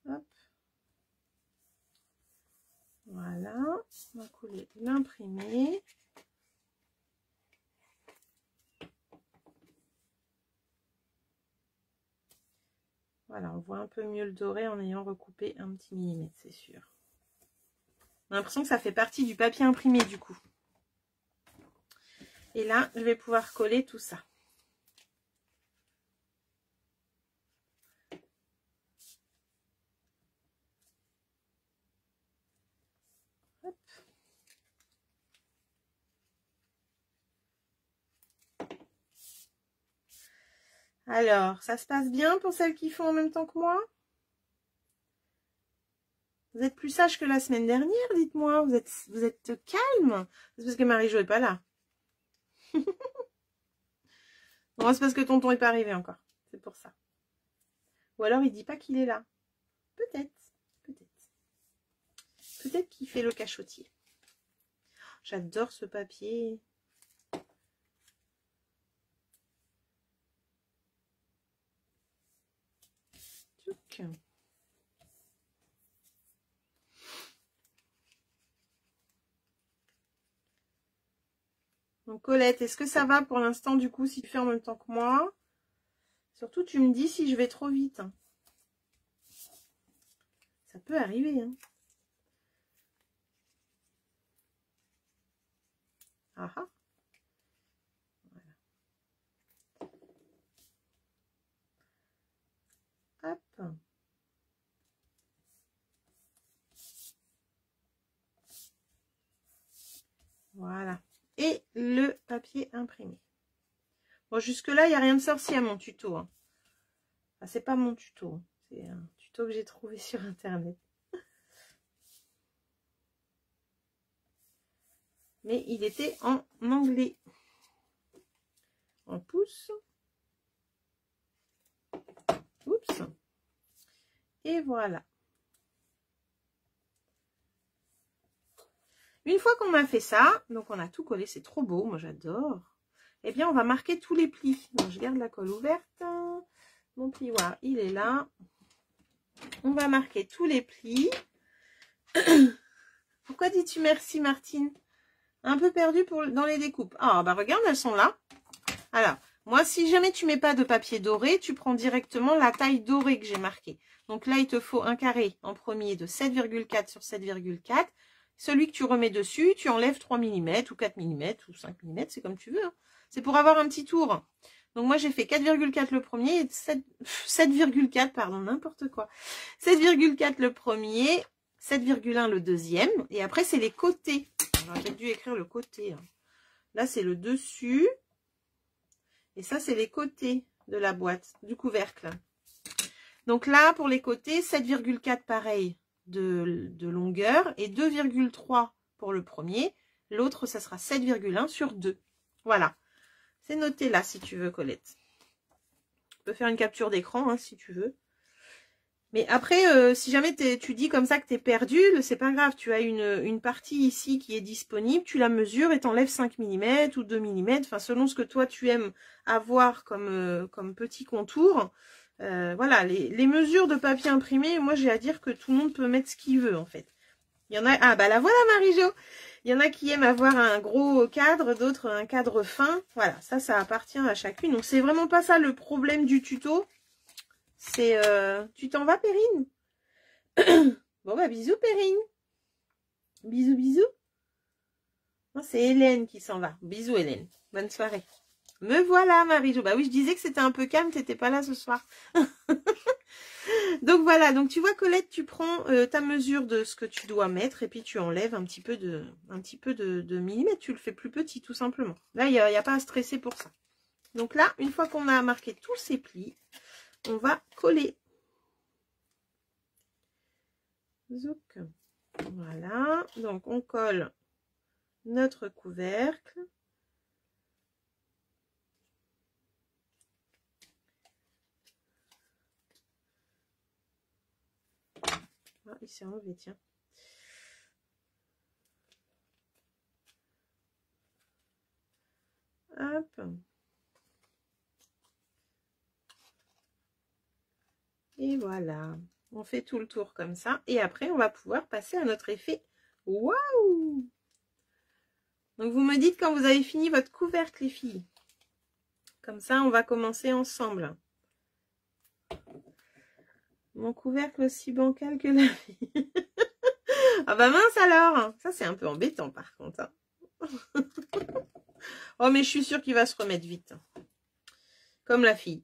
Hop. Voilà, on va coller l'imprimé. Voilà, on voit un peu mieux le doré en ayant recoupé un petit millimètre, c'est sûr. On a l'impression que ça fait partie du papier imprimé du coup. Et là, je vais pouvoir coller tout ça. Hop. Alors, ça se passe bien pour celles qui font en même temps que moi? Vous êtes plus sage que la semaine dernière, dites-moi. Vous êtes calme? C'est parce que Marie-Jo n'est pas là. Non, c'est parce que tonton n'est pas arrivé encore. C'est pour ça. Ou alors il dit pas qu'il est là. Peut-être. Peut-être. Peut-être qu'il fait le cachotier. J'adore ce papier. Tchouk. Donc Colette, est-ce que ça va pour l'instant du coup si tu fais en même temps que moi? Surtout tu me dis si je vais trop vite. Ça peut arriver. Hein. Ah ah. Voilà. Hop. Voilà. Et le papier imprimé. Bon, jusque-là, il n'y a rien de sorcier à mon tuto. Hein. Enfin, c'est pas mon tuto. C'est un tuto que j'ai trouvé sur Internet. Mais il était en anglais. En pouce. Oups. Et voilà. Une fois qu'on a fait ça, donc on a tout collé, c'est trop beau, moi j'adore. Eh bien, on va marquer tous les plis. Donc, je garde la colle ouverte. Mon plioir, il est là. On va marquer tous les plis. Pourquoi dis-tu merci, Martine? Un peu perdu dans les découpes. Ah, bah regarde, elles sont là. Alors, moi, si jamais tu mets pas de papier doré, tu prends directement la taille dorée que j'ai marquée. Donc là, il te faut un carré en premier de 7,4 sur 7,4. Celui que tu remets dessus, tu enlèves 3 mm ou 4 mm ou 5 mm, c'est comme tu veux. Hein. C'est pour avoir un petit tour. Donc moi, j'ai fait 4,4 le premier et 7,4, pardon, n'importe quoi. 7,4 le premier, 7,1 le deuxième. Et après, c'est les côtés. J'aurais peut-être dû écrire le côté. Hein. Là, c'est le dessus. Et ça, c'est les côtés de la boîte, du couvercle. Donc là, pour les côtés, 7,4 pareil de longueur et 2,3 pour le premier. L'autre, ça sera 7,1 sur 2. Voilà. C'est noté là, si tu veux, Colette. Tu peux faire une capture d'écran, hein, si tu veux. Mais après, si jamais tu dis comme ça que tu es perdu, c'est pas grave. Tu as une partie ici qui est disponible. Tu la mesures et t'enlèves 5 mm ou 2 mm. Enfin, selon ce que toi, tu aimes avoir comme petit contour. Voilà, les mesures de papier imprimé, moi, j'ai à dire que tout le monde peut mettre ce qu'il veut, en fait. Il y en a... Ah, bah la voilà, Marie-Jo. Il y en a qui aiment avoir un gros cadre, d'autres un cadre fin. Voilà, ça appartient à chacune. Donc, c'est vraiment pas ça le problème du tuto. C'est... Tu t'en vas, Perrine? Bon, bah, bisous, Perrine. Bisous, bisous. Non, c'est Hélène qui s'en va. Bisous, Hélène. Bonne soirée. Me voilà, Marie-Jo. Bah oui, je disais que c'était un peu calme, t'étais pas là ce soir. Donc voilà, donc tu vois, Colette, tu prends ta mesure de ce que tu dois mettre et puis tu enlèves un petit peu de millimètres. Tu le fais plus petit, tout simplement. Là, il n'y a pas à stresser pour ça. Donc là, une fois qu'on a marqué tous ces plis, on va coller. Zouk. Voilà, donc on colle notre couvercle. Ah, il s'est enlevé, tiens. Hop. Et voilà. On fait tout le tour comme ça. Et après, on va pouvoir passer à notre effet. Waouh! Donc, vous me dites quand vous avez fini votre couvercle, les filles. Comme ça, on va commencer ensemble. Mon couvercle aussi bancal que la vie. Ah bah mince alors! Ça, c'est un peu embêtant par contre. Hein. Oh, mais je suis sûre qu'il va se remettre vite. Comme la fille.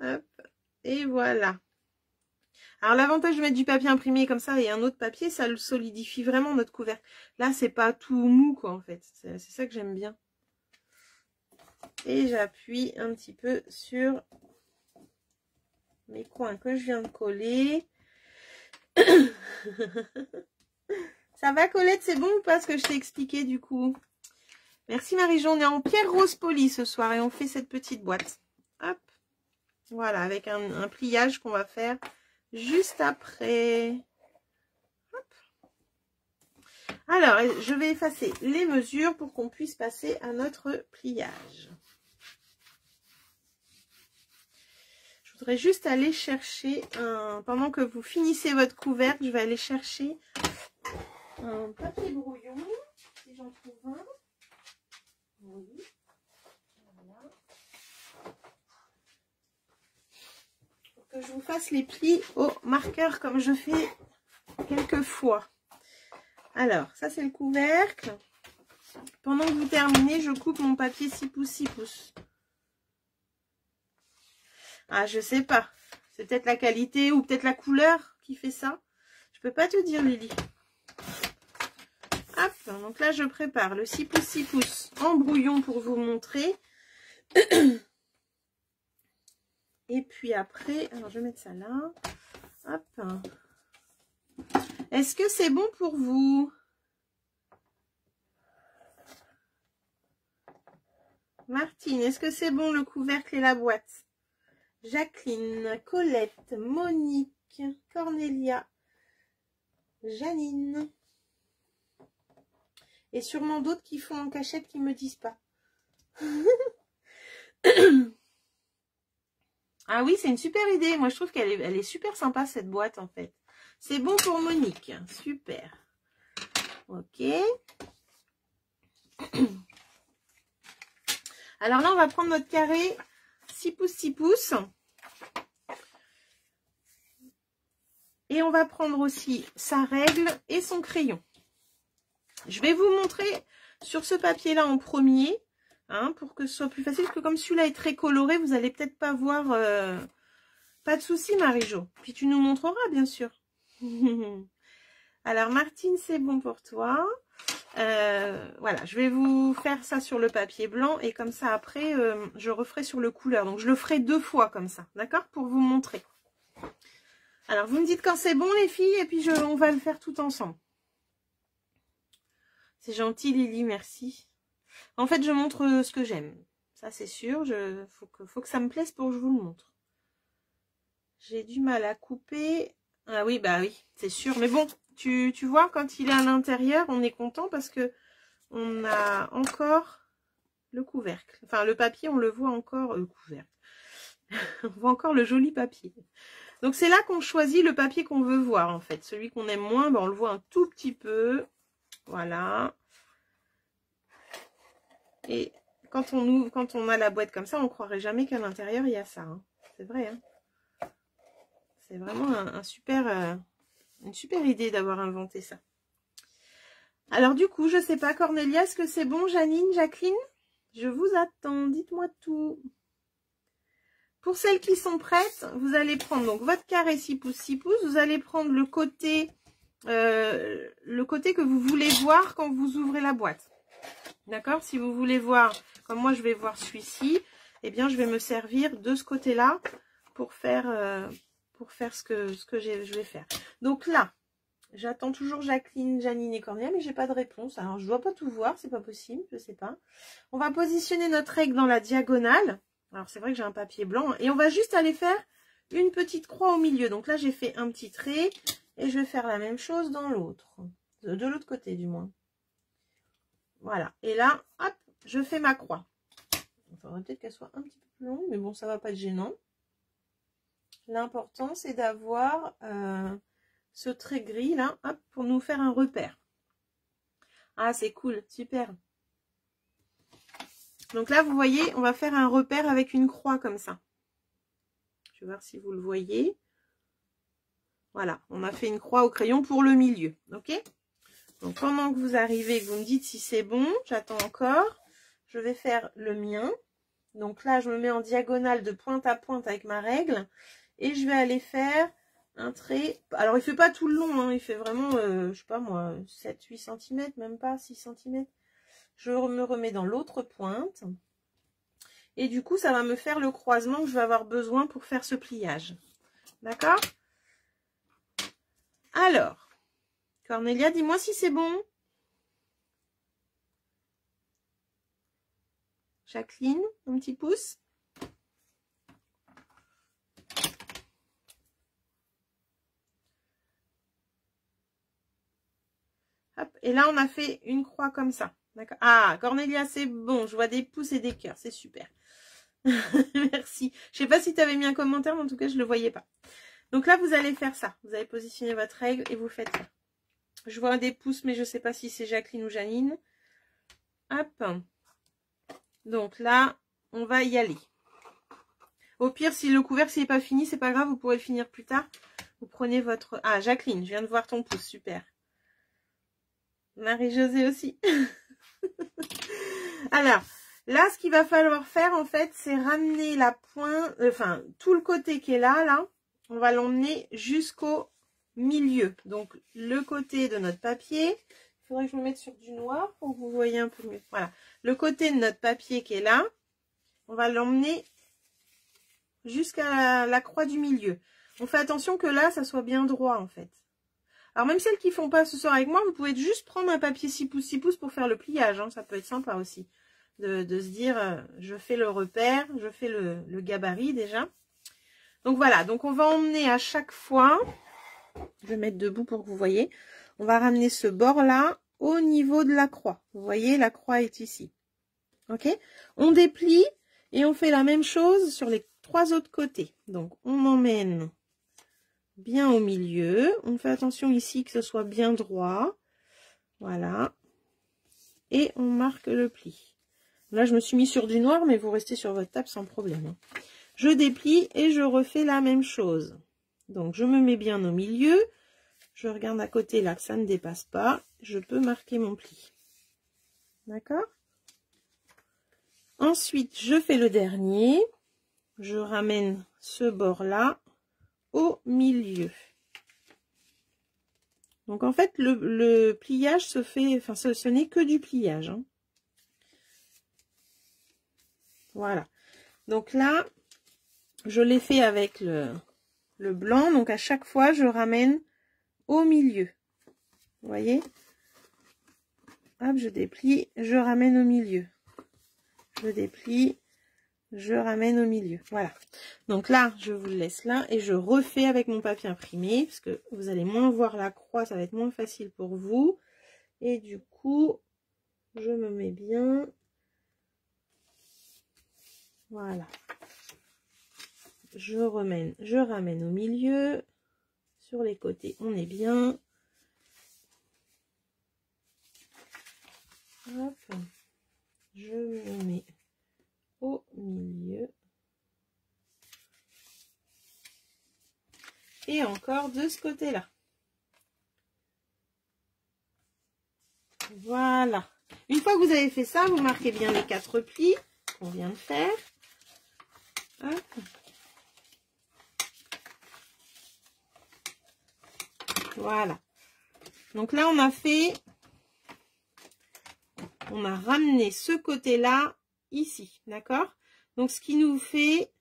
Hop. Et voilà. Alors, l'avantage de mettre du papier imprimé comme ça et un autre papier, ça le solidifie vraiment notre couvercle. Là, c'est pas tout mou, quoi, en fait. C'est ça que j'aime bien. Et j'appuie un petit peu sur mes coins que je viens de coller. Ça va, Colette, c'est bon ou pas ce que je t'ai expliqué du coup? Merci Marie-Jo, on est en pierre rose polie ce soir et on fait cette petite boîte. Hop, voilà, avec un pliage qu'on va faire juste après. Hop. Alors, je vais effacer les mesures pour qu'on puisse passer à notre pliage. Je voudrais juste aller chercher, pendant que vous finissez votre couvercle, je vais aller chercher un papier brouillon, si j'en trouve un. Oui. Voilà. Pour que je vous fasse les plis au marqueur comme je fais quelques fois. Alors, ça c'est le couvercle. Pendant que vous terminez, je coupe mon papier 6 pouces 6 pouces. Ah, je sais pas. C'est peut-être la qualité ou peut-être la couleur qui fait ça. Je peux pas te dire, Lily. Hop, donc là je prépare le 6 pouces 6 pouces en brouillon pour vous montrer. Et puis après, alors je vais mettre ça là. Hop. Est-ce que c'est bon pour vous? Martine, est-ce que c'est bon le couvercle et la boîte? Jacqueline, Colette, Monique, Cornelia, Janine. Et sûrement d'autres qui font en cachette qui ne me disent pas. Ah oui, c'est une super idée. Moi, je trouve qu'elle est super sympa, cette boîte, en fait. C'est bon pour Monique. Super. Ok. Alors là, on va prendre notre carré 6 pouces, 6 pouces. Et on va prendre aussi sa règle et son crayon. Je vais vous montrer sur ce papier-là en premier, hein, pour que ce soit plus facile. Parce que comme celui-là est très coloré, vous n'allez peut-être pas voir. Pas de souci, Marie-Jo. Puis tu nous montreras, bien sûr. Alors, Martine, c'est bon pour toi. Voilà, je vais vous faire ça sur le papier blanc. Et comme ça, après, je referai sur le couleur. Donc, je le ferai 2 fois comme ça, d'accord? Pour vous montrer. Alors, vous me dites quand c'est bon, les filles. Et puis, on va le faire tout ensemble. C'est gentil, Lily, merci. En fait, je montre ce que j'aime. Ça, c'est sûr. Faut que ça me plaise pour que je vous le montre. J'ai du mal à couper. Ah oui, bah oui, c'est sûr. Mais bon, tu vois, quand il est à l'intérieur, on est content parce que on a encore le couvercle. Enfin, le papier, on le voit encore. Le couvercle. On voit encore le joli papier. Donc, c'est là qu'on choisit le papier qu'on veut voir, en fait. Celui qu'on aime moins, ben, on le voit un tout petit peu. Voilà. Et quand on a la boîte comme ça, on ne croirait jamais qu'à l'intérieur, il y a ça. Hein. C'est vrai. Hein. C'est vraiment une super idée d'avoir inventé ça. Alors du coup, je ne sais pas, Cornelia, est-ce que c'est bon? Janine, Jacqueline? Je vous attends, dites-moi tout. Pour celles qui sont prêtes, vous allez prendre donc votre carré 6 pouces, 6 pouces. Vous allez prendre le côté que vous voulez voir quand vous ouvrez la boîte. D'accord? Si vous voulez voir, comme moi je vais voir celui-ci, eh bien je vais me servir de ce côté-là pour faire ce que je vais faire. Donc là, j'attends toujours Jacqueline, Janine et Cornelia, mais j'ai pas de réponse. Alors je ne dois pas tout voir, c'est pas possible, je sais pas. On va positionner notre règle dans la diagonale. Alors c'est vrai que j'ai un papier blanc et on va juste aller faire une petite croix au milieu. Donc là, j'ai fait un petit trait et je vais faire la même chose dans l'autre. De l'autre côté, du moins. Voilà. Et là, hop, je fais ma croix. Il faudrait peut-être qu'elle soit un petit peu plus longue, mais bon, ça va pas être gênant. L'important, c'est d'avoir ce trait gris là, hop, pour nous faire un repère. Ah, c'est cool, super. Donc là, vous voyez, on va faire un repère avec une croix comme ça. Je vais voir si vous le voyez. Voilà, on a fait une croix au crayon pour le milieu, ok? Donc pendant que vous arrivez, que vous me dites si c'est bon, j'attends encore. Je vais faire le mien. Donc là, je me mets en diagonale de pointe à pointe avec ma règle. Et je vais aller faire un trait. Alors, il fait pas tout le long, hein, il fait vraiment, je sais pas moi, 7-8 cm, même pas 6 cm. Je me remets dans l'autre pointe. Et du coup, ça va me faire le croisement que je vais avoir besoin pour faire ce pliage. D'accord? Alors, Cornelia, dis-moi si c'est bon. Jacqueline, un petit pouce. Hop, et là, on a fait une croix comme ça. D'accord. Ah, Cornelia, c'est bon. Je vois des pouces et des cœurs. C'est super. Merci. Je sais pas si tu avais mis un commentaire, mais en tout cas, je ne le voyais pas. Donc là, vous allez faire ça. Vous allez positionner votre règle et vous faites ça. Je vois des pouces, mais je ne sais pas si c'est Jacqueline ou Janine. Hop. Donc là, on va y aller. Au pire, si le couvercle n'est pas fini, c'est pas grave, vous pourrez le finir plus tard. Vous prenez votre... Ah, Jacqueline, je viens de voir ton pouce, super. Marie-Josée aussi. Alors, là, ce qu'il va falloir faire, en fait, c'est ramener la pointe, enfin, tout le côté qui est là, on va l'emmener jusqu'au milieu. Donc, le côté de notre papier, il faudrait que je me mette sur du noir pour que vous voyez un peu mieux. Voilà, le côté de notre papier qui est là, on va l'emmener jusqu'à la croix du milieu. On fait attention que là, ça soit bien droit, en fait. Alors, même celles qui font pas ce soir avec moi, vous pouvez juste prendre un papier 6 pouces pour faire le pliage. Hein, ça peut être sympa aussi. De se dire, je fais le repère, je fais le gabarit déjà. Donc voilà, donc on va emmener à chaque fois, je vais mettre debout pour que vous voyez, on va ramener ce bord-là au niveau de la croix. Vous voyez, la croix est ici. Ok? On déplie et on fait la même chose sur les 3 autres côtés. Donc on emmène bien au milieu. On fait attention ici que ce soit bien droit. Voilà. Et on marque le pli. Là, je me suis mis sur du noir, mais vous restez sur votre table sans problème. Je déplie et je refais la même chose. Donc, je me mets bien au milieu. Je regarde à côté là que ça ne dépasse pas. Je peux marquer mon pli. D'accord? Ensuite, je fais le dernier. Je ramène ce bord-là au milieu. Donc, en fait, le pliage se fait... Enfin, ce n'est que du pliage. Hein. Voilà. Donc là... Je l'ai fait avec le blanc, donc à chaque fois, je ramène au milieu. Vous voyez? Hop, je déplie, je ramène au milieu. Je déplie, je ramène au milieu. Voilà. Donc là, je vous le laisse là et je refais avec mon papier imprimé, parce que vous allez moins voir la croix, ça va être moins facile pour vous. Et du coup, je me mets bien. Voilà. Je ramène au milieu, sur les côtés, on est bien. Hop, je me mets au milieu. Et encore de ce côté-là. Voilà. Une fois que vous avez fait ça, vous marquez bien les 4 plis qu'on vient de faire. Hop. Voilà. Donc là, on a ramené ce côté-là ici, d'accord? Donc, ce qui nous fait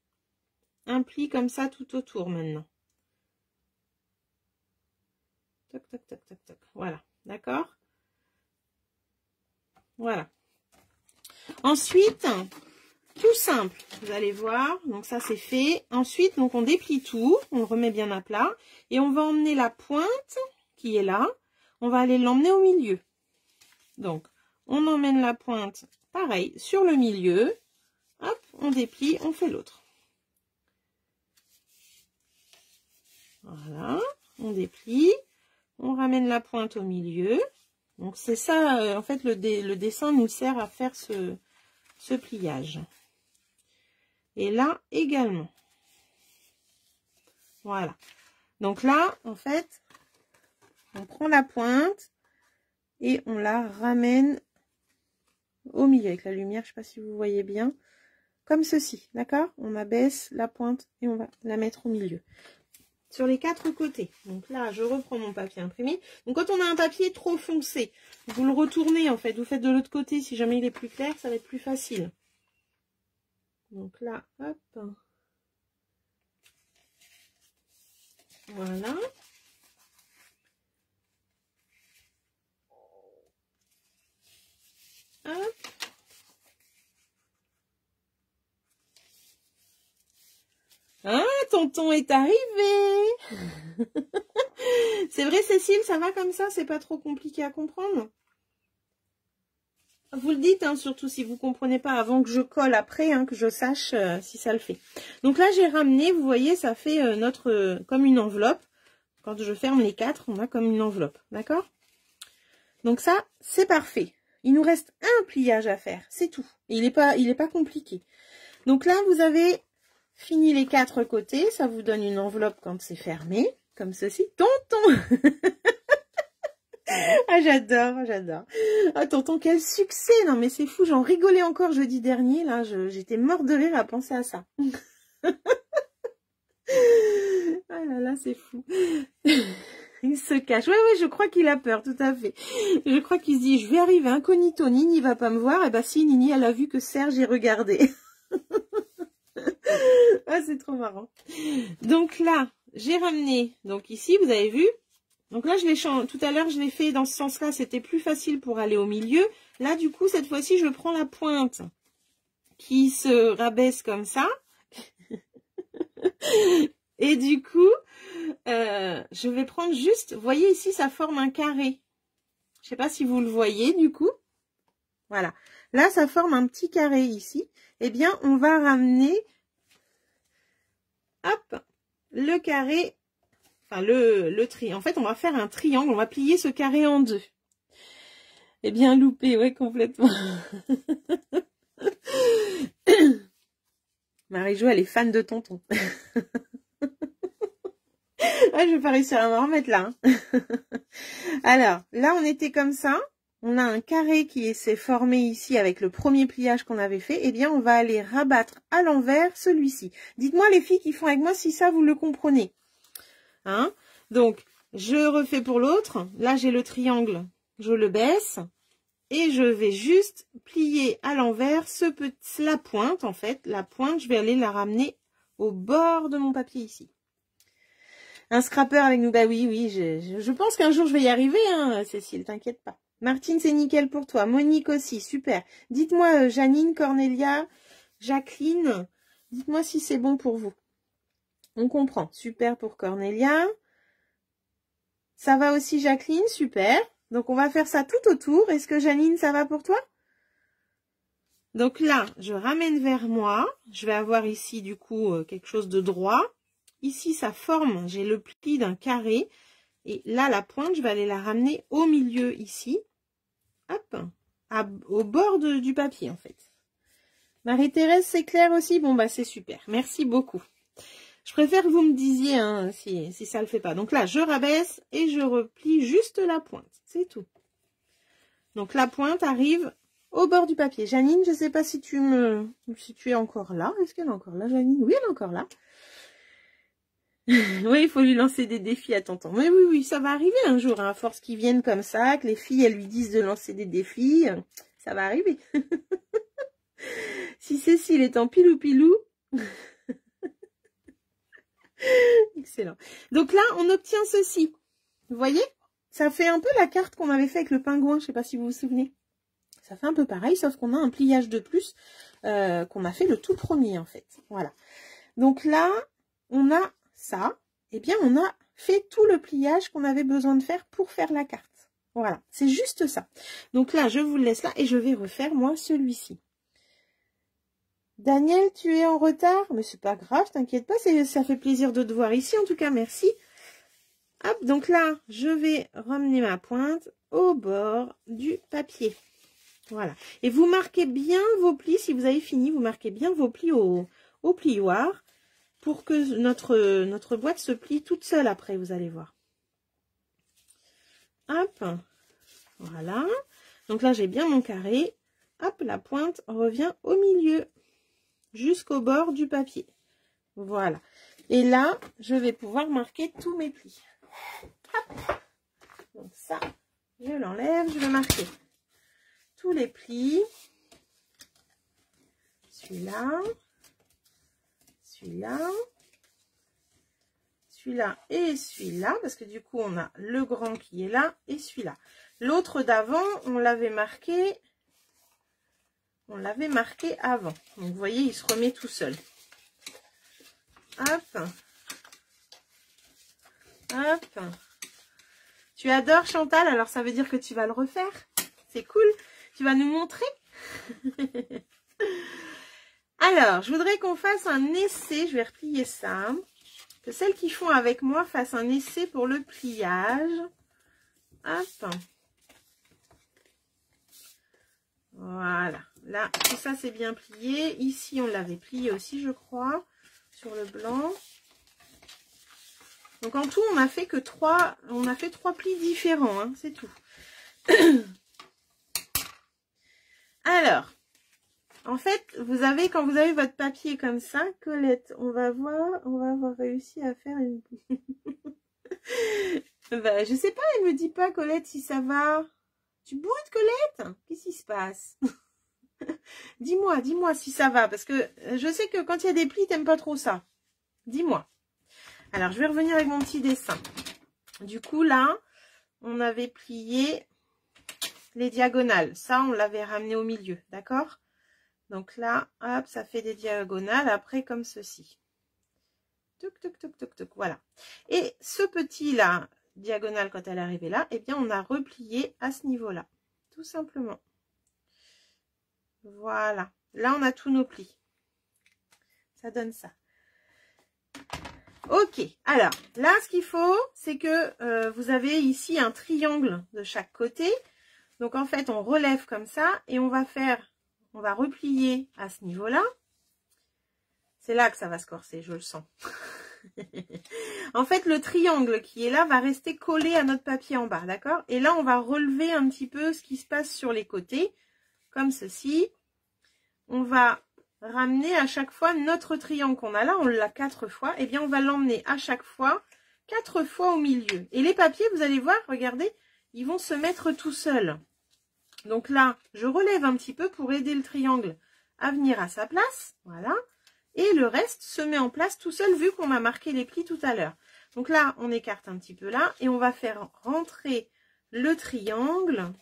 un pli comme ça tout autour maintenant. Toc, toc, toc, toc, toc. Voilà, d'accord? Voilà. Ensuite, tout tout simple, vous allez voir. Donc ça c'est fait. Ensuite, donc on déplie tout, on le remet bien à plat et on va emmener la pointe qui est là. On va aller l'emmener au milieu. Donc on emmène la pointe, pareil, sur le milieu. Hop, on déplie, on fait l'autre. Voilà, on déplie, on ramène la pointe au milieu. Donc c'est ça, en fait, le dessin nous sert à faire ce pliage. Et là également. Voilà. Donc là, en fait, on prend la pointe et on la ramène au milieu avec la lumière. Je ne sais pas si vous voyez bien. Comme ceci, d'accord? On abaisse la pointe et on va la mettre au milieu. Sur les 4 côtés. Donc là, je reprends mon papier imprimé. Donc quand on a un papier trop foncé, vous le retournez en fait. Vous faites de l'autre côté. Si jamais il est plus clair, ça va être plus facile. Donc là, hop. Voilà. Hop. Ah, tonton est arrivé. C'est vrai, Cécile, ça va comme ça? C'est pas trop compliqué à comprendre? Vous le dites, hein, surtout si vous comprenez pas avant que je colle après, hein, que je sache si ça le fait. Donc là, j'ai ramené, vous voyez, ça fait comme une enveloppe. Quand je ferme les 4, on a comme une enveloppe, d'accord? Donc ça, c'est parfait. Il nous reste un pliage à faire, c'est tout. Il est pas compliqué. Donc là, vous avez fini les 4 côtés, ça vous donne une enveloppe quand c'est fermé, comme ceci. Tonton. Ah, j'adore, j'adore. Ah, tonton, quel succès! Non, mais c'est fou, j'en rigolais encore jeudi dernier, là, j'étais morte de rire à penser à ça. Ah là là, c'est fou. Il se cache. Ouais, je crois qu'il a peur, tout à fait. Je crois qu'il se dit, je vais arriver incognito, Nini va pas me voir. Et bah si, Nini, elle a vu que Serge y regardait. Ah, c'est trop marrant. Donc là, j'ai ramené, donc ici, vous avez vu. Donc là, tout à l'heure, je l'ai fait dans ce sens-là, c'était plus facile pour aller au milieu. Là, du coup, cette fois-ci, je prends la pointe qui se rabaisse comme ça. Et du coup, je vais prendre juste, vous voyez ici, ça forme un carré. Je sais pas si vous le voyez, du coup. Voilà. Là, ça forme un petit carré ici. Eh bien, on va ramener, hop, le carré. Enfin, le triangle. En fait, on va faire un triangle. On va plier ce carré en 2. Eh bien, loupé, ouais, complètement. Marie-Jo, elle est fan de tonton. Ouais, je vais pas réussir à m'en remettre là. Hein. Alors, là, on était comme ça. On a un carré qui s'est formé ici avec le premier pliage qu'on avait fait. Eh bien, on va aller rabattre à l'envers celui-ci. Dites-moi, les filles qui font avec moi, si ça, vous le comprenez. Hein? Donc, je refais pour l'autre. Là, j'ai le triangle. Je le baisse. Et je vais juste plier à l'envers la pointe, en fait. La pointe, je vais aller la ramener au bord de mon papier ici. Un scrapper avec nous. Bah oui, je pense qu'un jour, je vais y arriver, hein, Cécile, t'inquiète pas. Martine, c'est nickel pour toi. Monique aussi, super. Dites-moi, Janine, Cornelia, Jacqueline, dites-moi si c'est bon pour vous. On comprend. Super pour Cornelia. Ça va aussi, Jacqueline, super. Donc, on va faire ça tout autour. Est-ce que, Janine, ça va pour toi? Donc là, je ramène vers moi. Je vais avoir ici, du coup, quelque chose de droit. Ici, ça forme, j'ai le pli d'un carré. Et là, la pointe, je vais aller la ramener au milieu ici. Hop, au bord du papier, en fait. Marie-Thérèse, c'est clair aussi? Bon, bah, c'est super. Merci beaucoup. Je préfère que vous me disiez hein, si ça le fait pas. Donc là, je rabaisse et je replie juste la pointe. C'est tout. Donc la pointe arrive au bord du papier. Janine, je ne sais pas si tu es encore là. Est-ce qu'elle est encore là, Janine? Oui, elle est encore là. Oui, il faut lui lancer des défis à tonton. Mais oui, ça va arriver un jour, hein, à force qu'ils viennent comme ça, que les filles, elles lui disent de lancer des défis. Ça va arriver. Si Cécile est en pilou-pilou... Excellent. Donc là, on obtient ceci. Vous voyez? Ça fait un peu la carte qu'on avait fait avec le pingouin. Je ne sais pas si vous vous souvenez. Ça fait un peu pareil, sauf qu'on a un pliage de plus qu'on a fait le tout premier en fait. Voilà. Donc là, on a ça. Eh bien, on a fait tout le pliage qu'on avait besoin de faire pour faire la carte. Voilà, c'est juste ça. Donc là, je vous le laisse là et je vais refaire moi celui-ci. Daniel, tu es en retard? Mais c'est pas grave, t'inquiète pas, ça fait plaisir de te voir ici. En tout cas, merci. Hop, donc là, je vais ramener ma pointe au bord du papier. Voilà. Et vous marquez bien vos plis, si vous avez fini, vous marquez bien vos plis au plioir pour que notre boîte se plie toute seule après, vous allez voir. Hop, voilà. Donc là, j'ai bien mon carré. Hop, la pointe revient au milieu, jusqu'au bord du papier. Voilà. Et là, je vais pouvoir marquer tous mes plis. Hop. Donc ça, je l'enlève, je vais marquer tous les plis. Celui-là, celui-là, celui-là et celui-là, parce que du coup, on a le grand qui est là et celui-là. L'autre d'avant, on l'avait marqué avant. Donc, vous voyez, il se remet tout seul. Hop. Hop. Tu adores Chantal, alors ça veut dire que tu vas le refaire. C'est cool. Tu vas nous montrer. Alors, je voudrais qu'on fasse un essai. Je vais replier ça. Que celles qui font avec moi fassent un essai pour le pliage. Hop. Voilà. Là, tout ça, c'est bien plié. Ici, on l'avait plié aussi, je crois, sur le blanc. Donc, en tout, on a fait que 3 plis différents, hein, c'est tout. Alors, en fait, quand vous avez votre papier comme ça, Colette, on va avoir réussi à faire une... Bah, je sais pas, elle me dit pas, Colette, si ça va. Tu boudes, Colette? Qu'est-ce qui se passe? Dis-moi si ça va, parce que je sais que quand il y a des plis, t'aimes pas trop ça. Dis-moi. Alors, je vais revenir avec mon petit dessin. Du coup, là, on avait plié les diagonales. Ça, on l'avait ramené au milieu, d'accord? Donc là, hop, ça fait des diagonales, après comme ceci. Toc, toc, toc, toc, toc, voilà. Et ce petit-là, diagonale, quand elle est arrivée là, eh bien, on a replié à ce niveau-là, tout simplement. Voilà. Là, on a tous nos plis. Ça donne ça. Ok. Alors, là, ce qu'il faut, c'est que vous avez ici un triangle de chaque côté. Donc, en fait, on relève comme ça et on va replier à ce niveau-là. C'est là que ça va se corser, je le sens. En fait, le triangle qui est là va rester collé à notre papier en bas, d'accord? Et là, on va relever un petit peu ce qui se passe sur les côtés, comme ceci. On va ramener à chaque fois notre triangle qu'on a là, on l'a 4 fois, et bien on va l'emmener à chaque fois 4 fois au milieu. Et les papiers, vous allez voir, regardez, ils vont se mettre tout seuls. Donc là, je relève un petit peu pour aider le triangle à venir à sa place, voilà. Et le reste se met en place tout seul vu qu'on a marqué les plis tout à l'heure. Donc là, on écarte un petit peu là et on va faire rentrer le triangle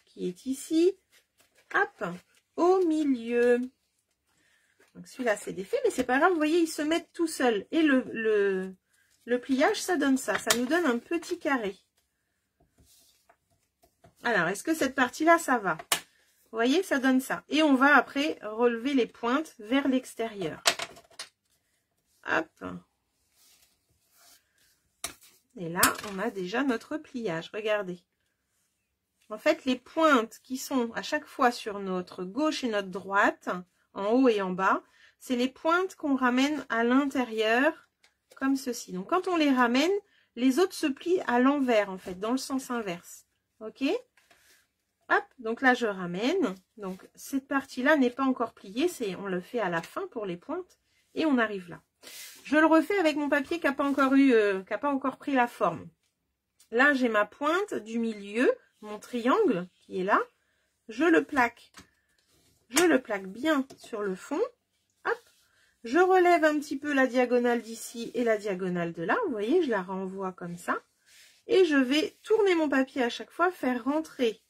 qui est ici, hop, au milieu. Donc celui-là, c'est défait, mais c'est pas grave, vous voyez, ils se mettent tout seuls. Et le pliage, ça donne ça. Ça nous donne un petit carré. Alors, est-ce que cette partie-là, ça va? Vous voyez, ça donne ça. Et on va après relever les pointes vers l'extérieur. Hop. Et là, on a déjà notre pliage. Regardez. En fait, les pointes qui sont à chaque fois sur notre gauche et notre droite, en haut et en bas, c'est les pointes qu'on ramène à l'intérieur, comme ceci. Donc, quand on les ramène, les autres se plient à l'envers, en fait, dans le sens inverse. Ok? Hop, donc là, je ramène. Donc, cette partie-là n'est pas encore pliée. On le fait à la fin pour les pointes. Et on arrive là. Je le refais avec mon papier qui n'a pas encore pris la forme. Là, j'ai ma pointe du milieu, mon triangle qui est là. Je le plaque bien sur le fond. Hop, je relève un petit peu la diagonale d'ici et la diagonale de là. Vous voyez, je la renvoie comme ça. Et je vais tourner mon papier à chaque fois, faire rentrer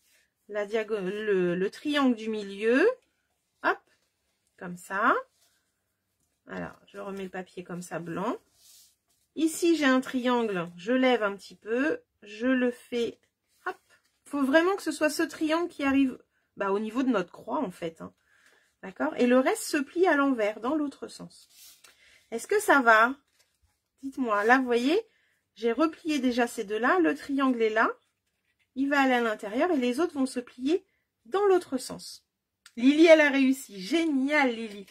le triangle du milieu. Hop, comme ça. Alors, je remets le papier comme ça, blanc. Ici, j'ai un triangle, je lève un petit peu, je le fais, hop. Il faut vraiment que ce soit ce triangle qui arrive au niveau de notre croix, en fait. Hein. D'accord? Et le reste se plie à l'envers, dans l'autre sens. Est-ce que ça va? Dites-moi. Là, vous voyez, j'ai replié déjà ces deux-là. Le triangle est là. Il va aller à l'intérieur et les autres vont se plier dans l'autre sens. Lily, elle a réussi. Génial, Lily.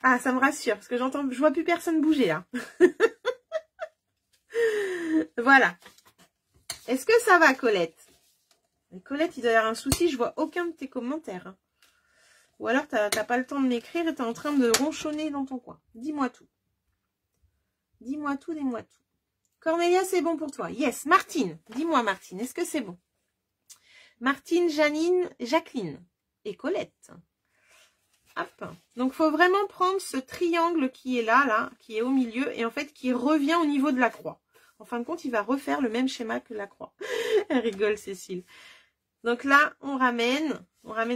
Ah, ça me rassure parce que je vois plus personne bouger là. Voilà. Est-ce que ça va, Colette? Colette, il doit y avoir un souci. Je vois aucun de tes commentaires. Ou alors, t'as pas le temps de m'écrire et t'es en train de ronchonner dans ton coin. Dis-moi tout. Dis-moi tout, dis-moi tout. Cornelia, c'est bon pour toi. Yes. Martine. Dis-moi, Martine, est-ce que c'est bon? Martine, Janine, Jacqueline et Colette. Hop. Donc, il faut vraiment prendre ce triangle qui est là, qui est au milieu, et en fait, qui revient au niveau de la croix. En fin de compte, il va refaire le même schéma que la croix. Elle rigole, Cécile. Donc là, on ramène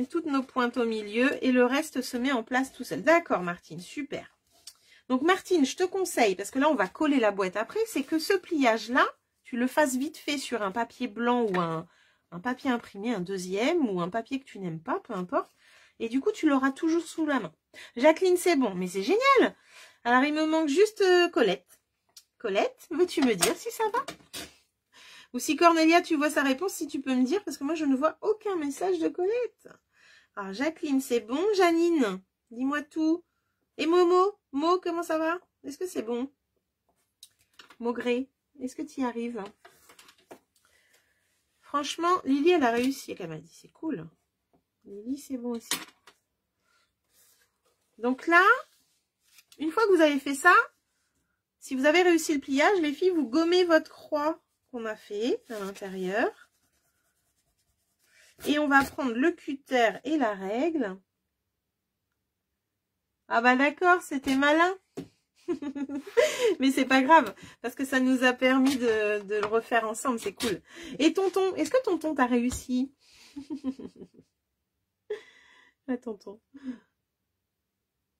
toutes nos pointes au milieu, et le reste se met en place tout seul. D'accord, Martine, super. Donc, Martine, je te conseille, parce que là, on va coller la boîte après, c'est que ce pliage-là, tu le fasses vite fait sur un papier blanc ou un papier imprimé, un deuxième, ou un papier que tu n'aimes pas, peu importe. Et du coup, tu l'auras toujours sous la main. Jacqueline, c'est bon, mais c'est génial. Alors, il me manque juste Colette. Colette, veux-tu me dire si ça va? Ou si Cornelia, tu vois sa réponse, si tu peux me dire, parce que moi, je ne vois aucun message de Colette. Alors, Jacqueline, c'est bon. Janine, dis-moi tout. Et Momo, comment ça va? Est-ce que c'est bon? Maugré, est-ce que tu y arrives? Franchement, Lily, elle a réussi, elle m'a dit, c'est cool. Lily, c'est bon aussi. Donc là, une fois que vous avez fait ça, si vous avez réussi le pliage, les filles, vous gommez votre croix qu'on a fait à l'intérieur. Et on va prendre le cutter et la règle. Ah bah d'accord, c'était malin. Mais c'est pas grave, parce que ça nous a permis de le refaire ensemble, c'est cool. Et tonton, est-ce que tonton t'a réussi? Ah, tonton.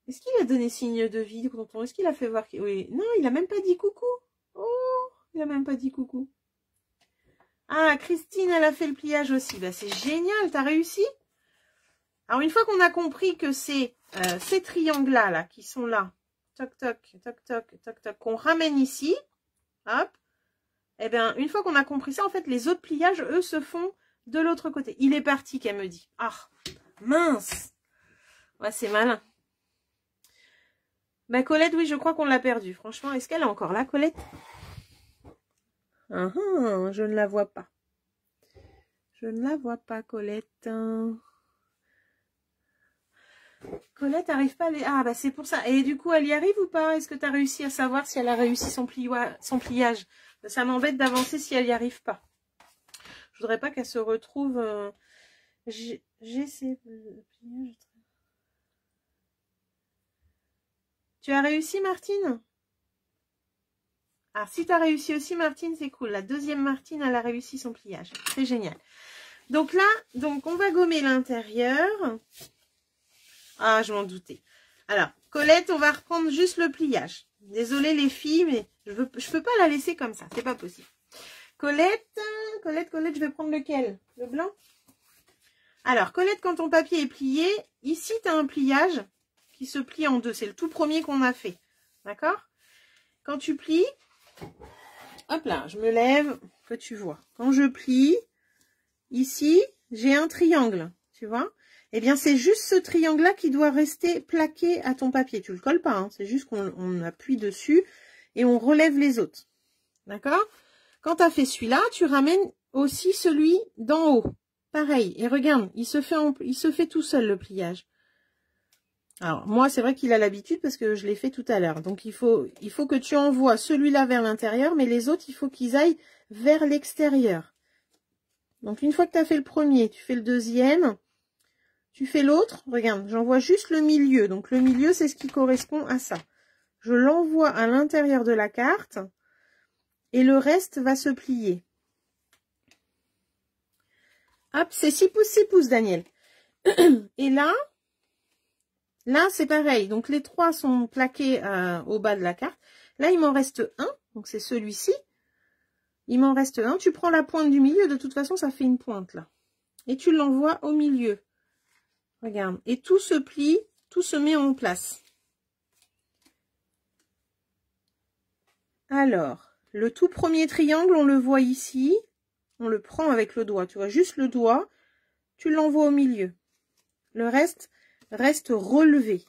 Est-ce qu'il a donné signe de vie, tonton? Est-ce qu'il a fait voir? Oui. Non, il a même pas dit coucou. Oh, il a même pas dit coucou. Ah, Christine, elle a fait le pliage aussi. Bah, c'est génial, t'as réussi? Alors, une fois qu'on a compris que c'est ces triangles-là, là, qui sont là, toc, toc, toc, toc, toc, toc, qu'on ramène ici, hop, et bien, une fois qu'on a compris ça, en fait, les autres pliages, eux, se font de l'autre côté. Il est parti, qu'elle me dit. Ah, mince. Ouais, c'est malin. Bah, Colette, oui, je crois qu'on l'a perdue. Franchement, est-ce qu'elle est encore là, Colette? Je ne la vois pas. Je ne la vois pas, Colette. Colette n'arrive pas à les... Ah, bah c'est pour ça. Et du coup, elle y arrive ou pas? Est-ce que tu as réussi à savoir si elle a réussi son pliage? Ça m'embête d'avancer si elle n'y arrive pas. Je voudrais pas qu'elle se retrouve... J'ai ces pliages... Tu as réussi, Martine? Alors, si tu as réussi aussi, Martine, c'est cool. La deuxième Martine, elle a réussi son pliage. C'est génial. Donc là, on va gommer l'intérieur. Ah, je m'en doutais. Alors, Colette, on va reprendre juste le pliage. Désolée les filles, mais je peux pas la laisser comme ça. C'est pas possible. Colette, je vais prendre lequel? Le blanc? Alors, Colette, quand ton papier est plié, ici, tu as un pliage qui se plie en deux. C'est le tout premier qu'on a fait. D'accord? Quand tu plies, hop là, je me lève, que tu vois. Quand je plie, ici, j'ai un triangle, tu vois? Eh bien, c'est juste ce triangle-là qui doit rester plaqué à ton papier. Tu le colles pas, hein, c'est juste qu'on appuie dessus et on relève les autres. D'accord? Quand tu as fait celui-là, tu ramènes aussi celui d'en haut. Pareil. Et regarde, il se fait tout seul le pliage. Alors, moi, c'est vrai qu'il a l'habitude parce que je l'ai fait tout à l'heure. Donc, il faut que tu envoies celui-là vers l'intérieur, mais les autres, il faut qu'ils aillent vers l'extérieur. Donc, une fois que tu as fait le premier, tu fais le deuxième, tu fais l'autre. Regarde, j'envoie juste le milieu. Donc, le milieu, c'est ce qui correspond à ça. Je l'envoie à l'intérieur de la carte et le reste va se plier. Hop, c'est 6 pouces, Daniel. Et là... Là, c'est pareil. Donc, les 3 sont plaqués au bas de la carte. Là, il m'en reste un. Donc, c'est celui-ci. Il m'en reste un. Tu prends la pointe du milieu. De toute façon, ça fait une pointe, là. Et tu l'envoies au milieu. Regarde. Et tout se plie. Tout se met en place. Alors, le tout premier triangle, on le voit ici. On le prend avec le doigt. Tu vois, juste le doigt. Tu l'envoies au milieu. Le reste relevé.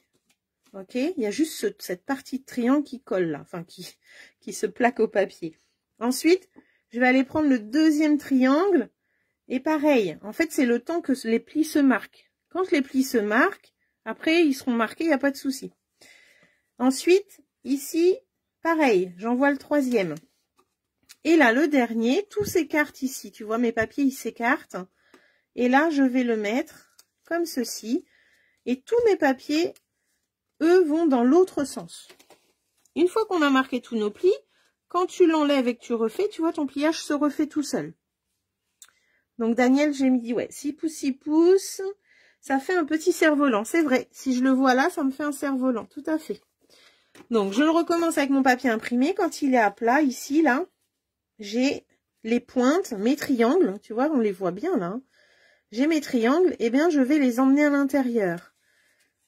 Ok, il y a juste cette partie de triangle qui colle là, enfin qui se plaque au papier. Ensuite, je vais aller prendre le deuxième triangle. Et pareil, en fait, c'est le temps que les plis se marquent. Quand les plis se marquent, après, ils seront marqués, il n'y a pas de souci. Ensuite, ici, pareil, j'envoie le troisième. Et là, le dernier, tout s'écarte ici. Tu vois, mes papiers, ils s'écartent. Et là, je vais le mettre comme ceci. Et tous mes papiers, eux, vont dans l'autre sens. Une fois qu'on a marqué tous nos plis, quand tu l'enlèves et que tu refais, tu vois, ton pliage se refait tout seul. Donc, Daniel, j'ai mis, ouais, 6 pouces, 6 pouces. Ça fait un petit cerf-volant. C'est vrai. Si je le vois là, ça me fait un cerf-volant. Tout à fait. Donc, je le recommence avec mon papier imprimé. Quand il est à plat, ici, là, j'ai les pointes, mes triangles. Tu vois, on les voit bien, là. J'ai mes triangles. Eh bien, je vais les emmener à l'intérieur.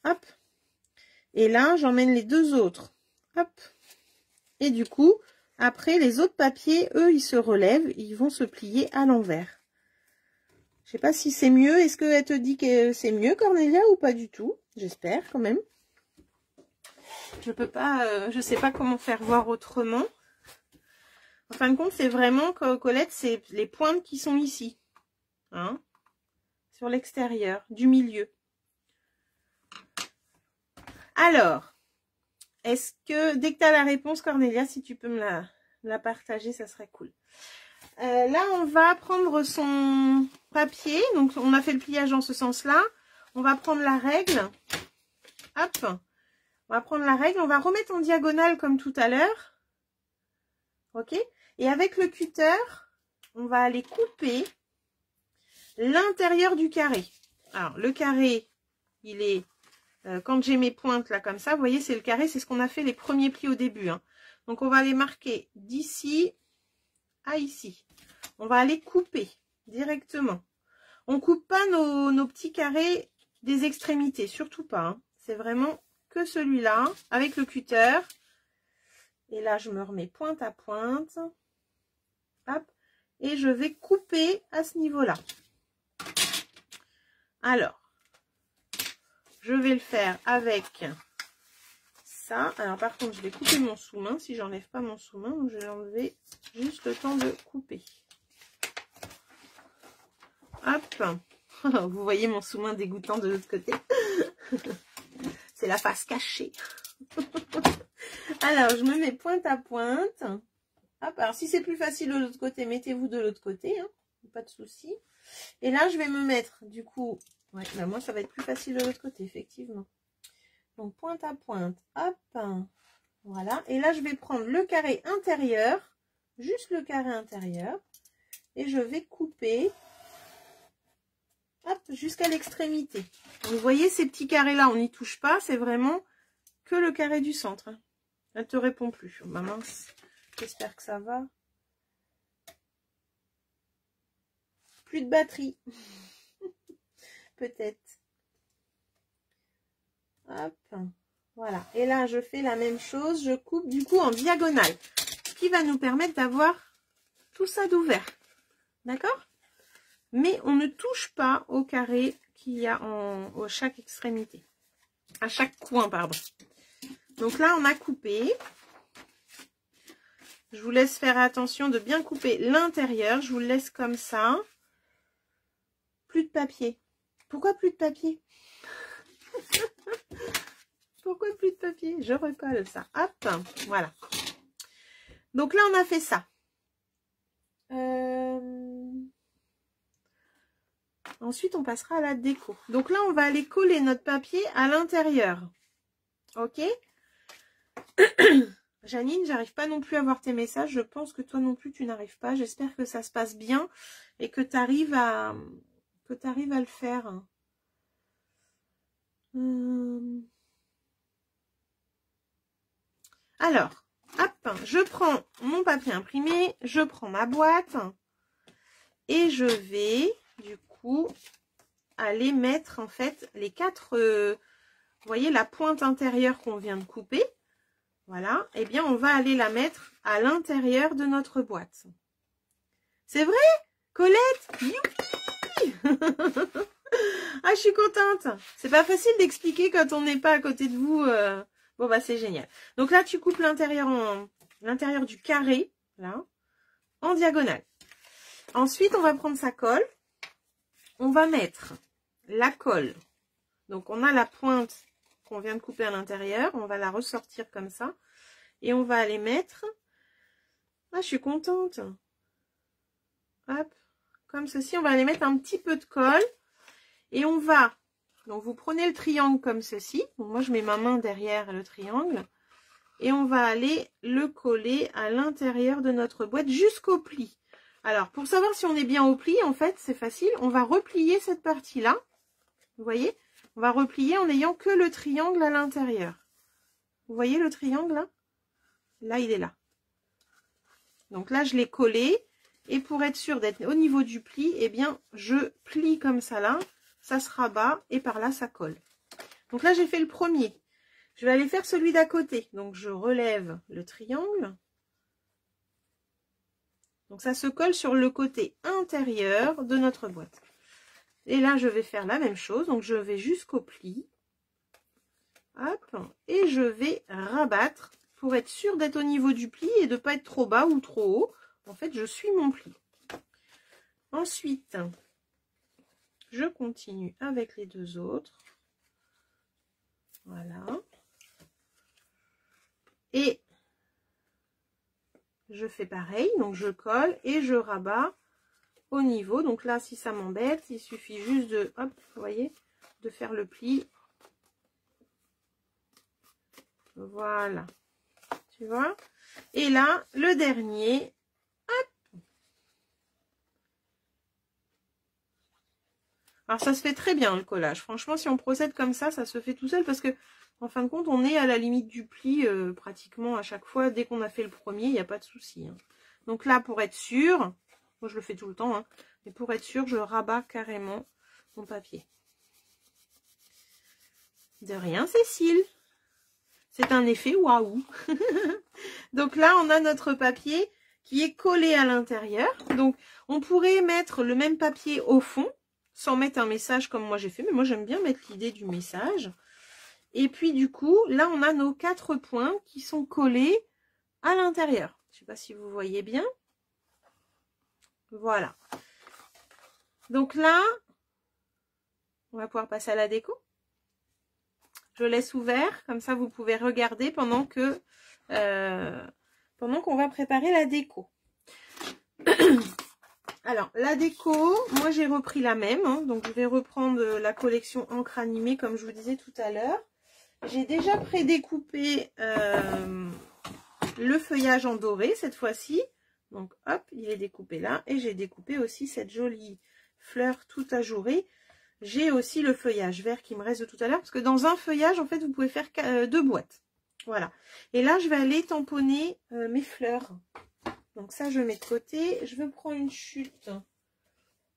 Hop. Et là, j'emmène les deux autres. Hop. Et du coup, après, les autres papiers, eux, ils se relèvent. Ils vont se plier à l'envers. Je sais pas si c'est mieux. Est-ce qu'elle te dit que c'est mieux, Cornelia, ou pas du tout? J'espère, quand même. Je peux pas, je sais pas comment faire voir autrement. En fin de compte, c'est vraiment, Colette, c'est les pointes qui sont ici. Hein? Sur l'extérieur, du milieu. Alors, est-ce que, dès que tu as la réponse, Cornelia, si tu peux me la partager, ça serait cool. Là, on va prendre son papier. Donc, on a fait le pliage dans ce sens-là. On va prendre la règle. Hop. On va prendre la règle. On va remettre en diagonale comme tout à l'heure. Ok. Et avec le cutter, on va aller couper l'intérieur du carré. Alors, le carré, il est... quand j'ai mes pointes là comme ça, vous voyez, c'est le carré. C'est ce qu'on a fait les premiers plis au début. Hein. Donc, on va les marquer d'ici à ici. On va aller couper directement. On coupe pas nos petits carrés des extrémités, surtout pas. Hein. C'est vraiment que celui-là avec le cutter. Et là, je me remets pointe à pointe. Hop. Et je vais couper à ce niveau-là. Alors, je vais le faire avec ça. Alors, par contre, je vais couper mon sous-main. Si j'enlève pas mon sous-main, je vais enlever juste le temps de couper. Hop. Vous voyez mon sous-main dégoûtant de l'autre côté. C'est la face cachée. Alors, je me mets pointe à pointe. Hop. Alors, si c'est plus facile de l'autre côté, mettez-vous de l'autre côté. Hein. Pas de souci. Et là, je vais me mettre, du coup... Ouais, bah moi, ça va être plus facile de l'autre côté, effectivement. Donc, pointe à pointe. Hop. Voilà. Et là, je vais prendre le carré intérieur. Juste le carré intérieur. Et je vais couper... Hop, jusqu'à l'extrémité. Vous voyez, ces petits carrés-là, on n'y touche pas. C'est vraiment que le carré du centre. Elle te répond plus. Oh, bah mince. J'espère que ça va. Plus de batterie. Peut-être. Hop. Voilà. Et là, je fais la même chose. Je coupe du coup en diagonale. Ce qui va nous permettre d'avoir tout ça d'ouvert. D'accord ? Mais on ne touche pas au carré qu'il y a à chaque extrémité. À chaque coin, pardon. Donc là, on a coupé. Je vous laisse faire attention de bien couper l'intérieur. Je vous le laisse comme ça. Plus de papier. Pourquoi plus de papier? Pourquoi plus de papier? Je recolle ça. Hop, voilà. Donc là, on a fait ça. Ensuite, on passera à la déco. Donc là, on va aller coller notre papier à l'intérieur. Ok? Janine, j'arrive pas non plus à voir tes messages. Je pense que toi non plus, tu n'arrives pas. J'espère que ça se passe bien et que tu arrives à le faire. Alors, hop, je prends mon papier imprimé, je prends ma boîte et je vais, du coup, aller mettre, en fait, les 4... vous voyez la pointe intérieure qu'on vient de couper? Voilà. Eh bien, on va aller la mettre à l'intérieur de notre boîte. C'est vrai, Colette? Youpi! Ah, je suis contente. C'est pas facile d'expliquer quand on n'est pas à côté de vous. Bon, bah, c'est génial. Donc là, tu coupes l'intérieur du carré, là, en diagonale. Ensuite, on va prendre sa colle. On va mettre la colle. Donc, on a la pointe qu'on vient de couper à l'intérieur. On va la ressortir comme ça. Et on va aller mettre... Ah, je suis contente. Hop, comme ceci. On va aller mettre un petit peu de colle. Et on va... Donc, vous prenez le triangle comme ceci. Donc, moi, je mets ma main derrière le triangle. Et on va aller le coller à l'intérieur de notre boîte jusqu'au pli. Alors, pour savoir si on est bien au pli, en fait, c'est facile. On va replier cette partie-là. Vous voyez? On va replier en n'ayant que le triangle à l'intérieur. Vous voyez le triangle là? Là, il est là. Donc là, je l'ai collé. Et pour être sûr d'être au niveau du pli, eh bien, je plie comme ça là. Ça se rabat et par là, ça colle. Donc là, j'ai fait le premier. Je vais aller faire celui d'à côté. Donc, je relève le triangle. Donc, ça se colle sur le côté intérieur de notre boîte. Et là, je vais faire la même chose. Donc, je vais jusqu'au pli. Hop. Et je vais rabattre pour être sûr d'être au niveau du pli et de ne pas être trop bas ou trop haut. En fait, je suis mon pli. Ensuite, je continue avec les deux autres. Voilà. Et je fais pareil, donc je colle et je rabats au niveau. Donc là, si ça m'embête, il suffit juste de, hop, vous voyez, de faire le pli. Voilà. Tu vois? Et là, le dernier, hop. Alors, ça se fait très bien, le collage. Franchement, si on procède comme ça se fait tout seul parce que, en fin de compte, on est à la limite du pli pratiquement à chaque fois. Dès qu'on a fait le premier, il n'y a pas de souci. Hein. Donc là, pour être sûr, moi je le fais tout le temps, hein, mais pour être sûr, je rabats carrément mon papier. De rien, Cécile. C'est un effet waouh. Donc là, on a notre papier qui est collé à l'intérieur. Donc, on pourrait mettre le même papier au fond, sans mettre un message comme moi j'ai fait. Mais moi, j'aime bien mettre l'idée du message. Et puis, du coup, là, on a nos 4 points qui sont collés à l'intérieur. Je ne sais pas si vous voyez bien. Voilà. Donc là, on va pouvoir passer à la déco. Je laisse ouvert, comme ça vous pouvez regarder pendant que qu'on va préparer la déco. Alors, la déco, moi j'ai repris la même, hein, donc je vais reprendre la collection encre animée comme je vous disais tout à l'heure. J'ai déjà prédécoupé le feuillage en doré cette fois-ci. Donc hop, il est découpé là. Et j'ai découpé aussi cette jolie fleur tout ajourée. J'ai aussi le feuillage vert qui me reste de tout à l'heure. Parce que dans un feuillage, en fait, vous pouvez faire 2 boîtes. Voilà. Et là, je vais aller tamponner mes fleurs. Donc ça, je mets de côté. Je vais prendre une chute.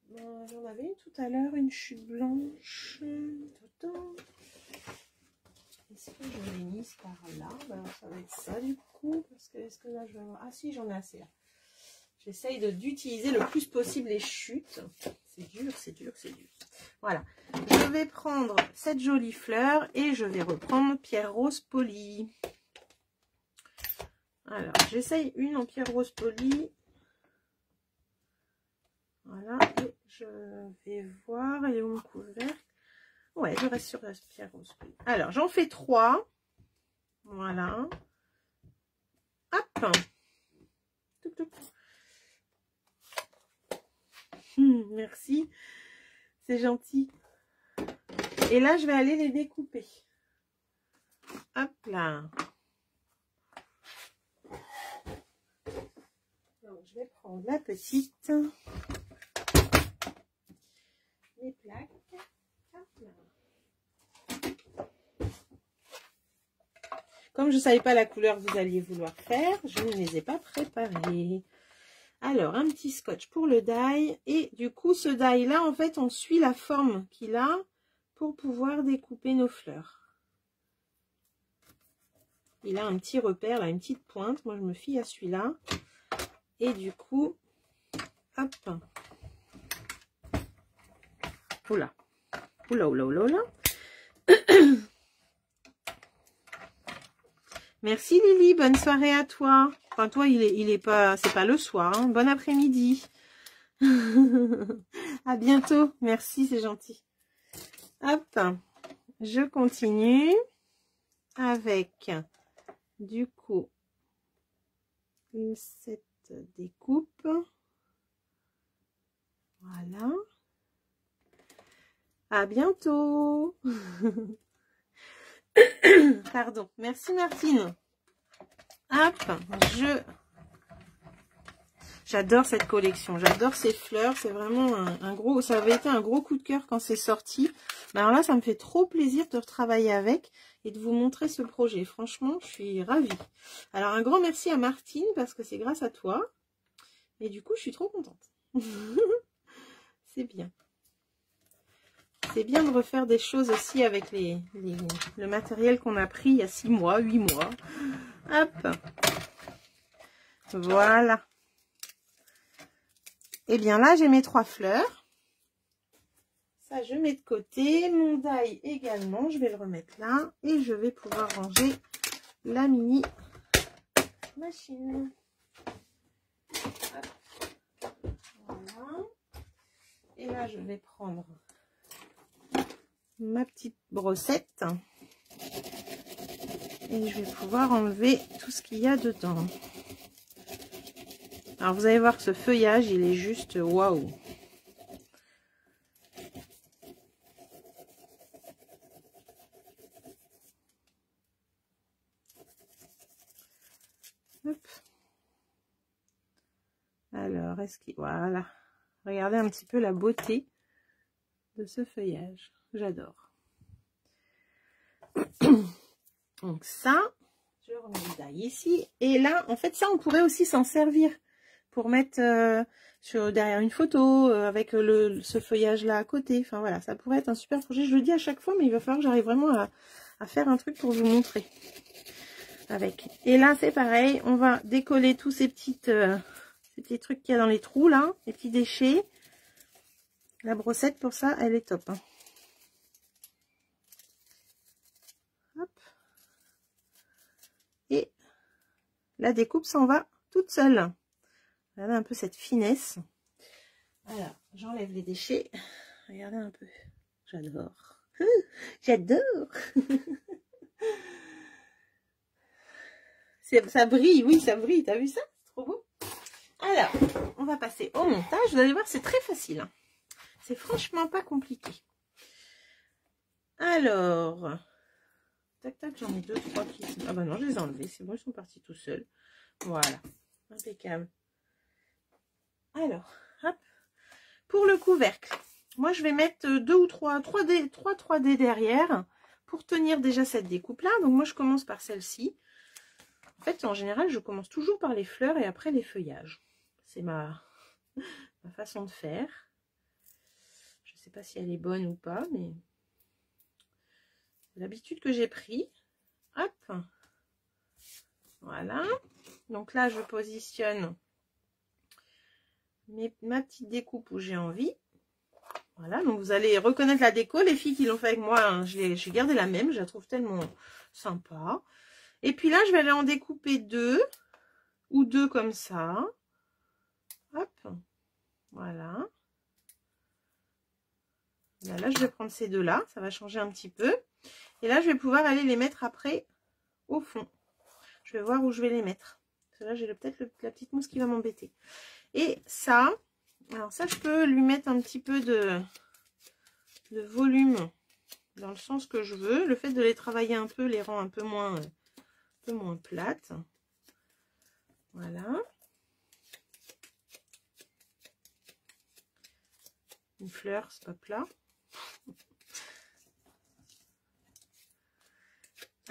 J'en avais une tout à l'heure, une chute blanche. Est-ce que je l'ai mise par là? Ben, ça va être ça du coup. Parce que est-ce que là, je vais avoir... Ah si, j'en ai assez là. J'essaye d'utiliser le plus possible les chutes. C'est dur, c'est dur, c'est dur. Voilà. Je vais prendre cette jolie fleur et je vais reprendre pierre rose polie. Alors, j'essaye une en pierre rose polie. Voilà. Et je vais voir. Elle est où mon couvercle? Ouais, je reste sur la pierre rose polie. Alors, j'en fais 3. Voilà. Hop. Touc, touc. Merci, c'est gentil. Et là, je vais aller les découper. Hop là. Donc, je vais prendre la petite. Les plaques. Hop là. Comme je ne savais pas la couleur que vous alliez vouloir faire, je ne les ai pas préparés. Alors, un petit scotch pour le die. Et du coup, ce die-là, en fait, on suit la forme qu'il a pour pouvoir découper nos fleurs. Il a un petit repère, là, une petite pointe. Moi, je me fie à celui-là. Et du coup, hop. Oula. Oula, oula, oula, oula. Merci Lily, bonne soirée à toi. Enfin, toi, il est pas, c'est pas le soir. Hein. Bon après-midi. À bientôt. Merci, c'est gentil. Hop, je continue avec du coup cette découpe. Voilà. À bientôt. Pardon. Merci Martine. Hop, j'adore cette collection. J'adore ces fleurs. C'est vraiment un gros... Ça avait été un gros coup de cœur quand c'est sorti. Mais alors là, ça me fait trop plaisir de retravailler avec et de vous montrer ce projet. Franchement, je suis ravie. Alors, un grand merci à Martine parce que c'est grâce à toi. Et du coup, je suis trop contente. C'est bien. C'est bien de refaire des choses aussi avec le matériel qu'on a pris il y a 6 mois, 8 mois. Hop. Voilà. Et bien là, j'ai mes 3 fleurs. Ça, je mets de côté. Mon die également, je vais le remettre là. Et je vais pouvoir ranger la mini machine. Hop. Voilà. Et là, je vais prendre ma petite brossette et je vais pouvoir enlever tout ce qu'il y a dedans. Alors vous allez voir que ce feuillage, il est juste waouh. Alors est-ce qu'il... Voilà, regardez un petit peu la beauté de ce feuillage, j'adore. Donc ça, je remets le die ici. Et là, en fait, ça, on pourrait aussi s'en servir pour mettre derrière une photo avec ce feuillage-là à côté. Enfin voilà, ça pourrait être un super projet. Je le dis à chaque fois, mais il va falloir que j'arrive vraiment à faire un truc pour vous montrer. Avec. Et là, c'est pareil. On va décoller tous ces petits trucs qu'il y a dans les trous, là. Les petits déchets. La brossette, pour ça, elle est top. Hein. Et la découpe s'en va toute seule. Regardez un peu cette finesse. Alors, j'enlève les déchets. Regardez un peu. J'adore. J'adore. Ça brille, oui, ça brille. T'as vu ça? C'est trop beau. Alors, on va passer au montage. Vous allez voir, c'est très facile. C'est franchement pas compliqué. Alors... Tac, tac, j'en ai 2, 3 qui sont... Ah bah non, je les ai enlevés, c'est bon, ils sont partis tout seuls. Voilà, impeccable. Alors, hop. Pour le couvercle, moi je vais mettre 2 ou 3D derrière pour tenir déjà cette découpe-là. Donc moi je commence par celle-ci. En fait, en général, je commence toujours par les fleurs et après les feuillages. C'est ma façon de faire. Je ne sais pas si elle est bonne ou pas, mais... l'habitude que j'ai pris. Hop. Voilà. Donc là, je positionne ma petite découpe où j'ai envie. Voilà. Donc vous allez reconnaître la déco. Les filles qui l'ont fait avec moi, hein, j'ai gardé la même. Je la trouve tellement sympa. Et puis là, je vais aller en découper 2 ou 2 comme ça. Hop. Voilà. Là, je vais prendre ces 2-là. Ça va changer un petit peu. Et là, je vais pouvoir aller les mettre après au fond. Je vais voir où je vais les mettre. Parce que là, j'ai peut-être la petite mousse qui va m'embêter. Et ça, alors ça, je peux lui mettre un petit peu de volume dans le sens que je veux. Le fait de les travailler un peu les rend un peu moins plates. Voilà. Une fleur, c'est pas plat.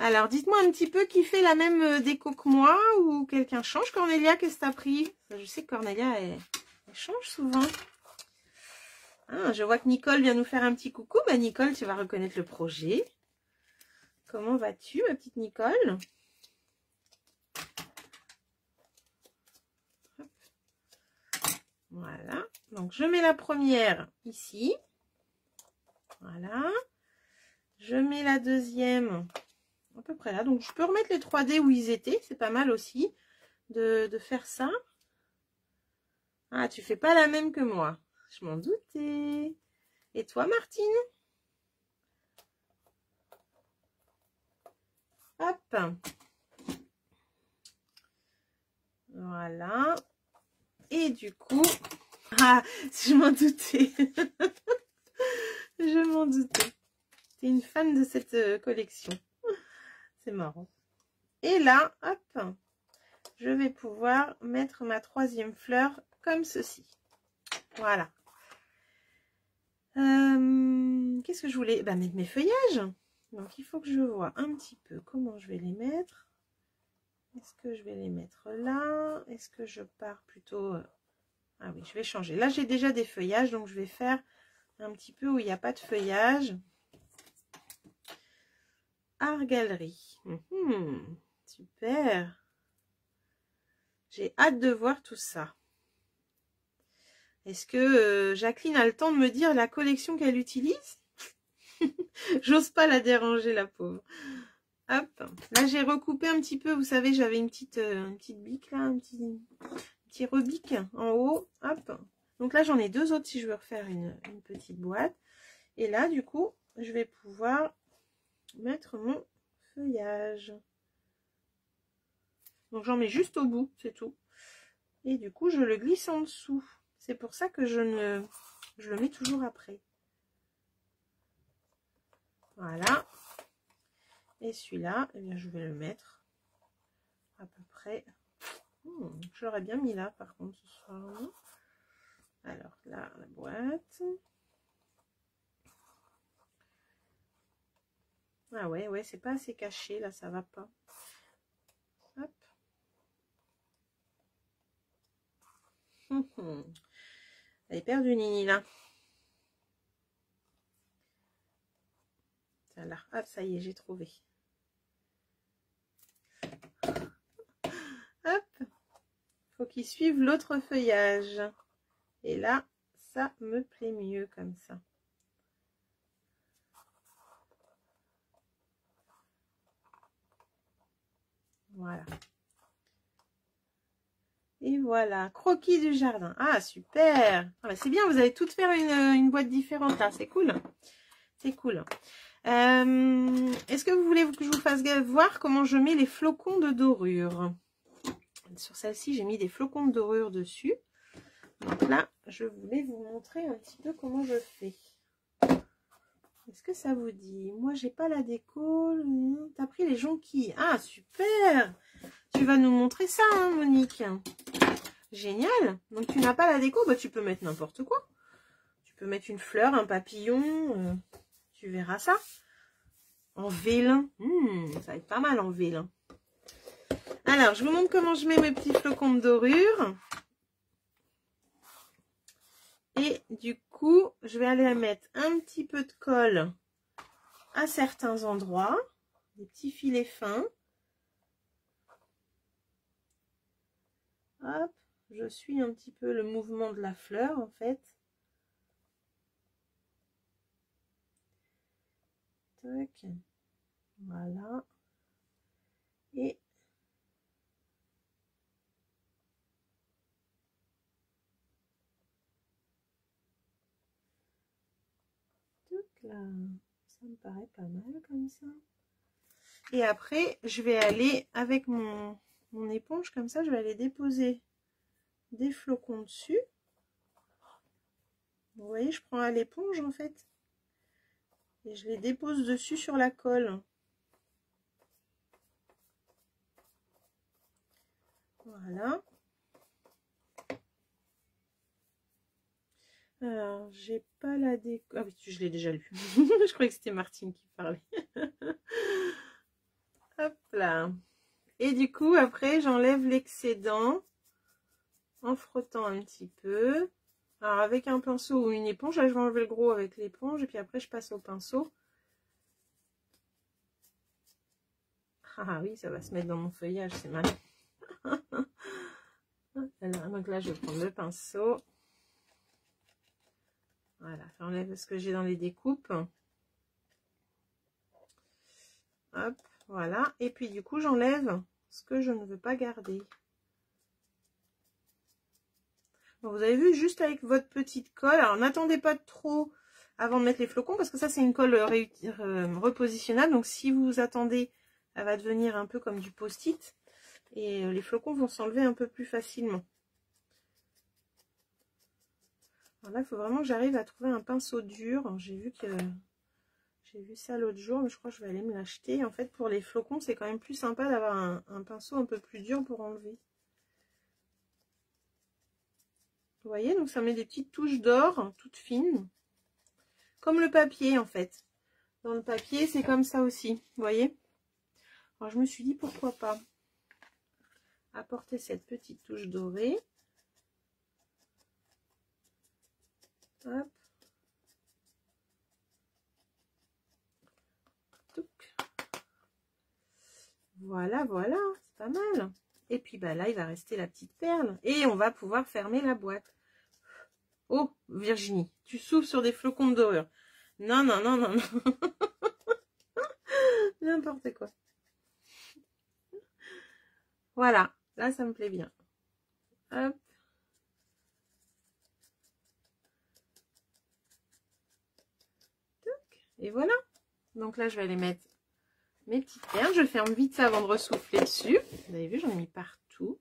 Alors, dites-moi un petit peu qui fait la même déco que moi ou quelqu'un change. Cornelia, qu'est-ce que t'as pris? Je sais que Cornelia, elle change souvent. Ah, je vois que Nicole vient nous faire un petit coucou. Bah, Nicole, tu vas reconnaître le projet. Comment vas-tu, ma petite Nicole? Voilà. Donc, je mets la première ici. Voilà. Je mets la deuxième à peu près là. Donc, je peux remettre les 3D où ils étaient. C'est pas mal aussi de faire ça. Ah, tu fais pas la même que moi. Je m'en doutais. Et toi, Martine? Hop. Voilà. Et du coup... Ah, je m'en doutais. Je m'en doutais. T'es une fan de cette collection. C'est marrant. Et là, hop, je vais pouvoir mettre ma troisième fleur comme ceci. Voilà. Qu'est-ce que je voulais? Bah, mettre mes feuillages. Donc, il faut que je vois un petit peu comment je vais les mettre. Est-ce que je vais les mettre là? Est-ce que je pars plutôt... Ah oui, je vais changer. Là, j'ai déjà des feuillages, donc je vais faire un petit peu où il n'y a pas de feuillage. Art Galerie. Super. J'ai hâte de voir tout ça. Est-ce que Jacqueline a le temps de me dire la collection qu'elle utilise? J'ose pas la déranger, la pauvre. Hop. Là, j'ai recoupé un petit peu. Vous savez, j'avais une petite bique là, un petit rebique en haut. Hop. Donc là, j'en ai deux autres si je veux refaire une petite boîte. Et là, du coup, je vais pouvoir mettre mon feuillage. Donc, j'en mets juste au bout, c'est tout. Et du coup, je le glisse en dessous. C'est pour ça que je le mets toujours après. Voilà. Et celui-là, eh bien, je vais le mettre à peu près. Je l'aurais bien mis là, par contre, ce soir. Alors là, la boîte. Ah ouais, c'est pas assez caché, là, ça va pas. Hop. Elle est perdue, Nini, là. Là, hop, ça y est, j'ai trouvé. Hop. Faut qu'il suive l'autre feuillage. Et là, ça me plaît mieux comme ça. Voilà. Et voilà, croquis du jardin. Ah, super. Ah, bah, c'est bien, vous allez toutes faire une boîte différente là. C'est cool. C'est cool. Est-ce que vous voulez que je vous fasse voir comment je mets les flocons de dorure? Sur celle-ci, j'ai mis des flocons de dorure dessus. Donc là, je voulais vous montrer un petit peu comment je fais. Est-ce que ça vous dit? Moi, j'ai pas la déco. T'as pris les jonquilles. Ah, super! Tu vas nous montrer ça, hein, Monique? Génial! Donc, tu n'as pas la déco? Bah, tu peux mettre n'importe quoi. Tu peux mettre une fleur, un papillon. Tu verras ça. En vélin. Ça va être pas mal en vélin. Alors, je vous montre comment je mets mes petits flocons de dorure. Et du coup, je vais aller mettre un petit peu de colle à certains endroits. Des petits filets fins. Hop, je suis un petit peu le mouvement de la fleur en fait. Tac. Voilà. Et là, ça me paraît pas mal comme ça. Et après, je vais aller avec mon éponge comme ça, je vais aller déposer des flocons dessus. Vous voyez, je prends à l'éponge en fait. Et je les dépose dessus sur la colle. Voilà. Alors, j'ai pas la déco. Ah oui, je l'ai déjà lu. Je croyais que c'était Martine qui parlait. Hop là. Et du coup, après, j'enlève l'excédent en frottant un petit peu. Alors, avec un pinceau ou une éponge, là, je vais enlever le gros avec l'éponge. Et puis après, je passe au pinceau. Ah oui, ça va se mettre dans mon feuillage, c'est mal. Donc là, je vais prendre le pinceau. Voilà, j'enlève ce que j'ai dans les découpes. Hop, voilà. Et puis du coup, j'enlève ce que je ne veux pas garder. Donc, vous avez vu, juste avec votre petite colle. Alors, n'attendez pas trop avant de mettre les flocons, parce que ça, c'est une colle repositionnable. Donc, si vous attendez, elle va devenir un peu comme du post-it. Et les flocons vont s'enlever un peu plus facilement. Alors là, il faut vraiment que j'arrive à trouver un pinceau dur. J'ai vu ça l'autre jour, mais je crois que je vais aller me l'acheter. En fait, pour les flocons, c'est quand même plus sympa d'avoir un pinceau un peu plus dur pour enlever. Vous voyez, donc ça met des petites touches d'or, toutes fines. Comme le papier, en fait. Dans le papier, c'est comme ça aussi. Vous voyez? Alors, je me suis dit, pourquoi pas apporter cette petite touche dorée. Hop. Voilà, voilà, c'est pas mal. Et puis bah là, il va rester la petite perle. Et on va pouvoir fermer la boîte. Oh, Virginie, tu souffles sur des flocons de dorure. Non, non, non, non, non. N'importe quoi. Voilà, là, ça me plaît bien. Hop. Et voilà. Donc là, je vais aller mettre mes petites perles. Je ferme vite ça avant de ressouffler dessus. Vous avez vu, j'en ai mis partout.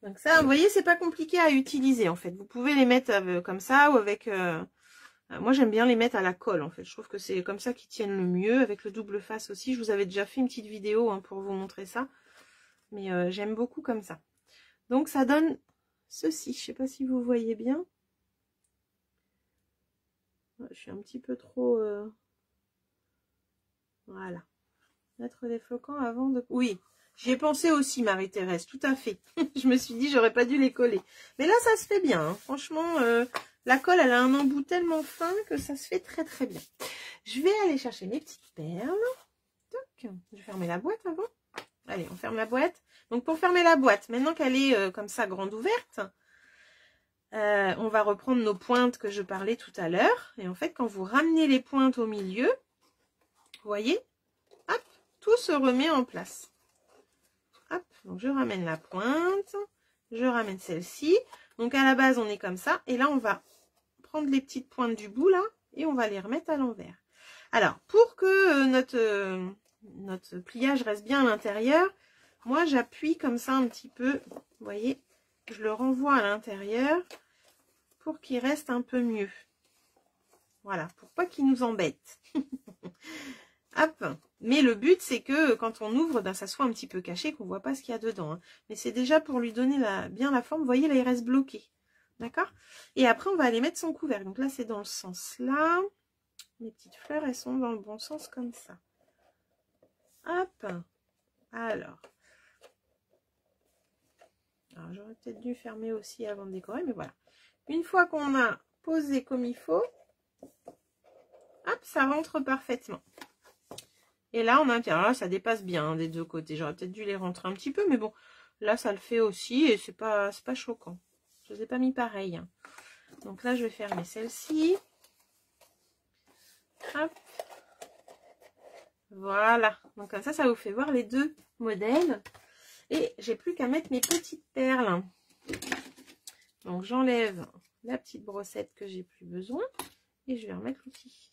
Donc ça, vous voyez, c'est pas compliqué à utiliser en fait. Vous pouvez les mettre comme ça ou avec... moi, j'aime bien les mettre à la colle en fait. Je trouve que c'est comme ça qu'ils tiennent le mieux. Avec le double face aussi. Je vous avais déjà fait une petite vidéo hein, pour vous montrer ça. Mais j'aime beaucoup comme ça. Donc ça donne ceci. Je sais pas si vous voyez bien. Je suis un petit peu trop... Voilà. Mettre des flocons avant de... Oui, j'y ai pensé aussi, Marie-Thérèse, tout à fait. Je me suis dit, j'aurais pas dû les coller. Mais là, ça se fait bien. Hein. Franchement, la colle, elle a un embout tellement fin que ça se fait très très bien. Je vais aller chercher mes petites perles. Toc. Je vais fermer la boîte avant. Allez, on ferme la boîte. Donc, pour fermer la boîte, maintenant qu'elle est comme ça, grande ouverte, on va reprendre nos pointes que je parlais tout à l'heure. Et en fait, quand vous ramenez les pointes au milieu, vous voyez, hop, tout se remet en place. Hop, donc je ramène la pointe, je ramène celle-ci. Donc à la base, on est comme ça. Et là, on va prendre les petites pointes du bout là et on va les remettre à l'envers. Alors, pour que notre pliage reste bien à l'intérieur, moi, j'appuie comme ça un petit peu. Vous voyez, je le renvoie à l'intérieur pour qu'il reste un peu mieux. Voilà, pour pas qu'il nous embête. Hop. Mais le but, c'est que quand on ouvre, ben, ça soit un petit peu caché, qu'on ne voit pas ce qu'il y a dedans. Hein. Mais c'est déjà pour lui donner bien la forme. Vous voyez, là, il reste bloqué. D'accord? Et après, on va aller mettre son couvercle. Donc là, c'est dans le sens là. Les petites fleurs, elles sont dans le bon sens comme ça. Hop. Alors j'aurais peut-être dû fermer aussi avant de décorer, mais voilà. Une fois qu'on a posé comme il faut, hop, ça rentre parfaitement. Et là, on a un pied. Alors là, ça dépasse bien hein, des deux côtés. J'aurais peut-être dû les rentrer un petit peu, mais bon, là, ça le fait aussi et c'est pas choquant. Je ne vous ai pas mis pareil. Hein. Donc là, je vais fermer celle-ci. Hop. Voilà. Donc comme ça vous fait voir les deux modèles. Et j'ai plus qu'à mettre mes petites perles. Donc j'enlève la petite brossette que j'ai plus besoin. Et je vais remettre l'outil.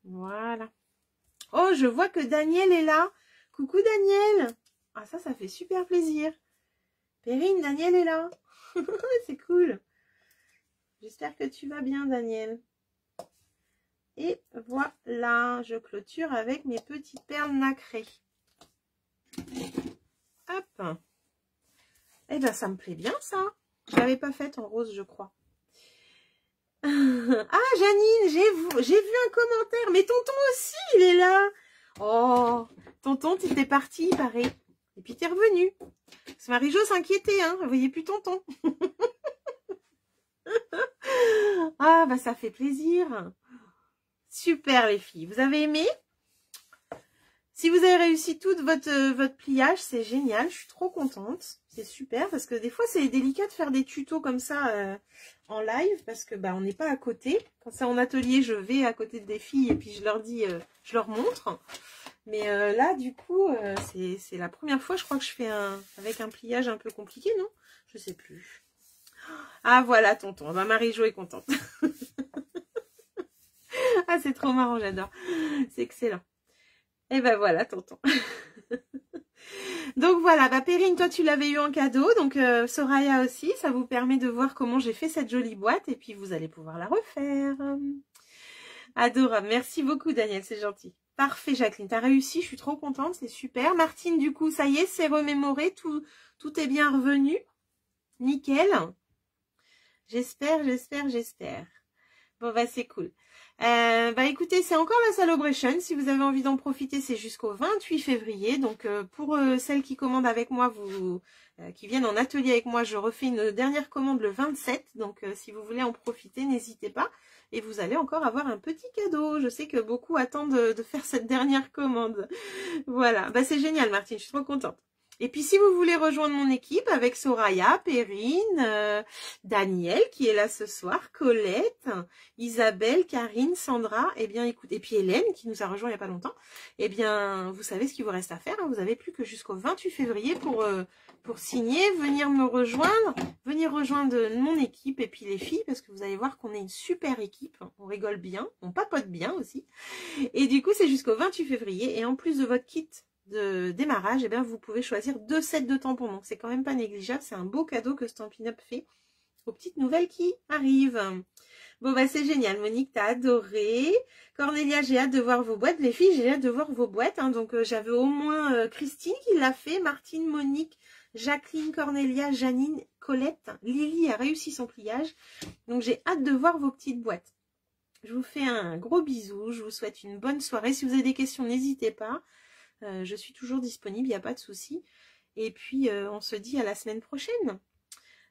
Voilà. Oh, je vois que Daniel est là. Coucou Daniel. Ah ça fait super plaisir. Perrine, Daniel est là. C'est cool. J'espère que tu vas bien Daniel. Et voilà, je clôture avec mes petites perles nacrées. Hop. Eh bien, ça me plaît bien ça. Je ne l'avais pas faite en rose, je crois. Ah, Janine, j'ai vu un commentaire. Mais tonton aussi, il est là. Oh, tonton, tu étais parti, il paraît. Et puis, t'es revenu. Parce que Marie-Jo s'inquiétait, hein. Elle voyait plus tonton. Ah, bah, ça fait plaisir. Super, les filles. Vous avez aimé? Si vous avez réussi tout votre pliage, c'est génial. Je suis trop contente. C'est super parce que des fois, c'est délicat de faire des tutos comme ça en live parce que bah on n'est pas à côté. Quand c'est en atelier, je vais à côté des filles et puis je leur dis, je leur montre. Mais là, du coup, c'est la première fois, je crois que je fais avec un pliage un peu compliqué, non? Je sais plus. Ah, voilà, tonton. Bah, Marie-Jo est contente. Ah, c'est trop marrant, j'adore. C'est excellent. Et ben voilà, tonton. Donc voilà, bah Perrine, toi tu l'avais eu en cadeau, donc Soraya aussi, ça vous permet de voir comment j'ai fait cette jolie boîte et puis vous allez pouvoir la refaire. Adorable, merci beaucoup Daniel, c'est gentil. Parfait Jacqueline, t'as réussi, je suis trop contente, c'est super. Martine, du coup, ça y est, c'est remémoré, tout est bien revenu. Nickel. J'espère. Bon bah c'est cool. Bah écoutez, c'est encore la Celebration. Si vous avez envie d'en profiter, c'est jusqu'au 28 février. Donc pour celles qui commandent avec moi, qui viennent en atelier avec moi, je refais une dernière commande le 27. Donc si vous voulez en profiter, n'hésitez pas. Et vous allez encore avoir un petit cadeau. Je sais que beaucoup attendent de faire cette dernière commande. Voilà, bah c'est génial Martine, je suis trop contente. Et puis, si vous voulez rejoindre mon équipe avec Soraya, Perrine, Daniel qui est là ce soir, Colette, Isabelle, Karine, Sandra, eh bien, écoutez, et puis Hélène qui nous a rejoint il n'y a pas longtemps, eh bien, vous savez ce qu'il vous reste à faire. Hein, vous n'avez plus que jusqu'au 28 février pour signer, venir me rejoindre, venir rejoindre mon équipe et puis les filles, parce que vous allez voir qu'on est une super équipe. On rigole bien, on papote bien aussi. Et du coup, c'est jusqu'au 28 février. Et en plus de votre kit de démarrage, eh bien, vous pouvez choisir 2 sets de tampons. Donc, c'est quand même pas négligeable. C'est un beau cadeau que Stampin' Up fait aux petites nouvelles qui arrivent. Bon, bah, c'est génial. Monique, t'as adoré. Cornelia, j'ai hâte de voir vos boîtes. Les filles, j'ai hâte de voir vos boîtes. Hein. Donc, j'avais au moins Christine qui l'a fait. Martine, Monique, Jacqueline, Cornelia, Janine, Colette. Lily a réussi son pliage. Donc, j'ai hâte de voir vos petites boîtes. Je vous fais un gros bisou. Je vous souhaite une bonne soirée. Si vous avez des questions, n'hésitez pas. Je suis toujours disponible, il n'y a pas de souci. Et puis, on se dit à la semaine prochaine.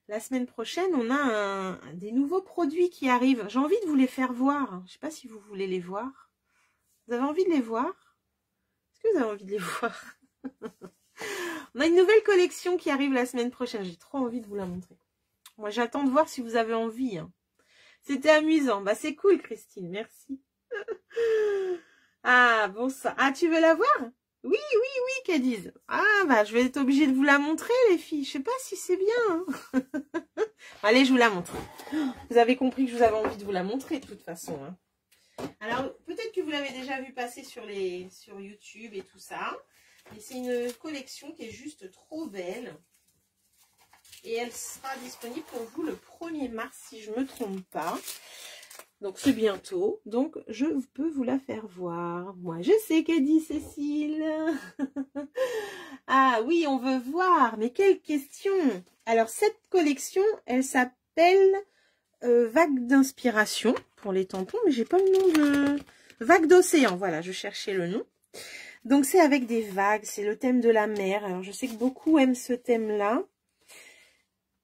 La semaine prochaine, on a des nouveaux produits qui arrivent. J'ai envie de vous les faire voir. Je ne sais pas si vous voulez les voir. Vous avez envie de les voir? Est-ce que vous avez envie de les voir? On a une nouvelle collection qui arrive la semaine prochaine. J'ai trop envie de vous la montrer. Moi, j'attends de voir si vous avez envie. Hein. C'était amusant. Bah, c'est cool, Christine. Merci. Ah, bon ça. Ah, tu veux la voir? Oui, qu'elles disent. Ah, bah, je vais être obligée de vous la montrer, les filles. Je sais pas si c'est bien. Hein. Allez, je vous la montre. Vous avez compris que je vous avais envie de vous la montrer, de toute façon. Hein. Alors, peut-être que vous l'avez déjà vu passer sur YouTube et tout ça. Mais c'est une collection qui est juste trop belle. Et elle sera disponible pour vous le 1er mars, si je ne me trompe pas. Donc, c'est bientôt. Donc, je peux vous la faire voir. Moi, je sais qu'a dit Cécile. Ah oui, on veut voir. Mais quelle question! Alors, cette collection, elle s'appelle Vague d'inspiration pour les tampons. Mais j'ai pas le nom de... Vague d'océan. Voilà, je cherchais le nom. Donc, c'est avec des vagues. C'est le thème de la mer. Alors, je sais que beaucoup aiment ce thème-là.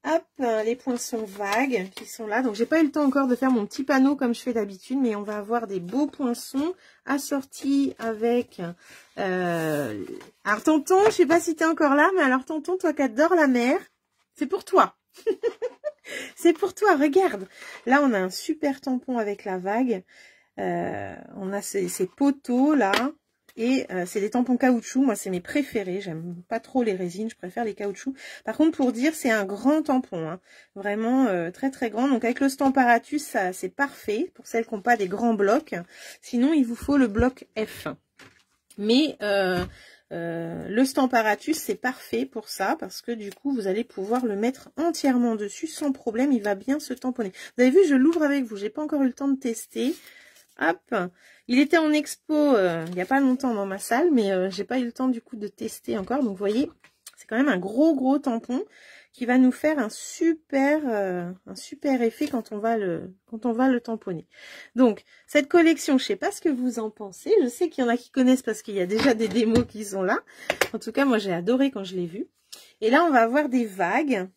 Hop, les poinçons vagues qui sont là. Donc, j'ai pas eu le temps encore de faire mon petit panneau comme je fais d'habitude, mais on va avoir des beaux poinçons assortis avec... Alors, tonton, je sais pas si t'es encore là, mais alors, tonton, toi qui adores la mer, c'est pour toi. C'est pour toi, regarde. Là, on a un super tampon avec la vague. On a ces poteaux, là. Et c'est des tampons caoutchouc, moi c'est mes préférés, j'aime pas trop les résines, je préfère les caoutchoucs. Par contre pour dire c'est un grand tampon, hein. Vraiment très très grand, donc avec le Stamparatus ça c'est parfait pour celles qui n'ont pas des grands blocs, sinon il vous faut le bloc F. Mais le Stamparatus c'est parfait pour ça, parce que du coup vous allez pouvoir le mettre entièrement dessus sans problème, il va bien se tamponner. Vous avez vu, je l'ouvre avec vous, j'ai pas encore eu le temps de tester. Hop, il était en expo il n'y a pas longtemps dans ma salle, mais j'ai pas eu le temps du coup de tester encore. Donc vous voyez, c'est quand même un gros tampon qui va nous faire un super effet quand on va le tamponner. Donc, cette collection, je sais pas ce que vous en pensez. Je sais qu'il y en a qui connaissent parce qu'il y a déjà des démos qui sont là. En tout cas, moi, j'ai adoré quand je l'ai vu. Et là, on va avoir des vagues.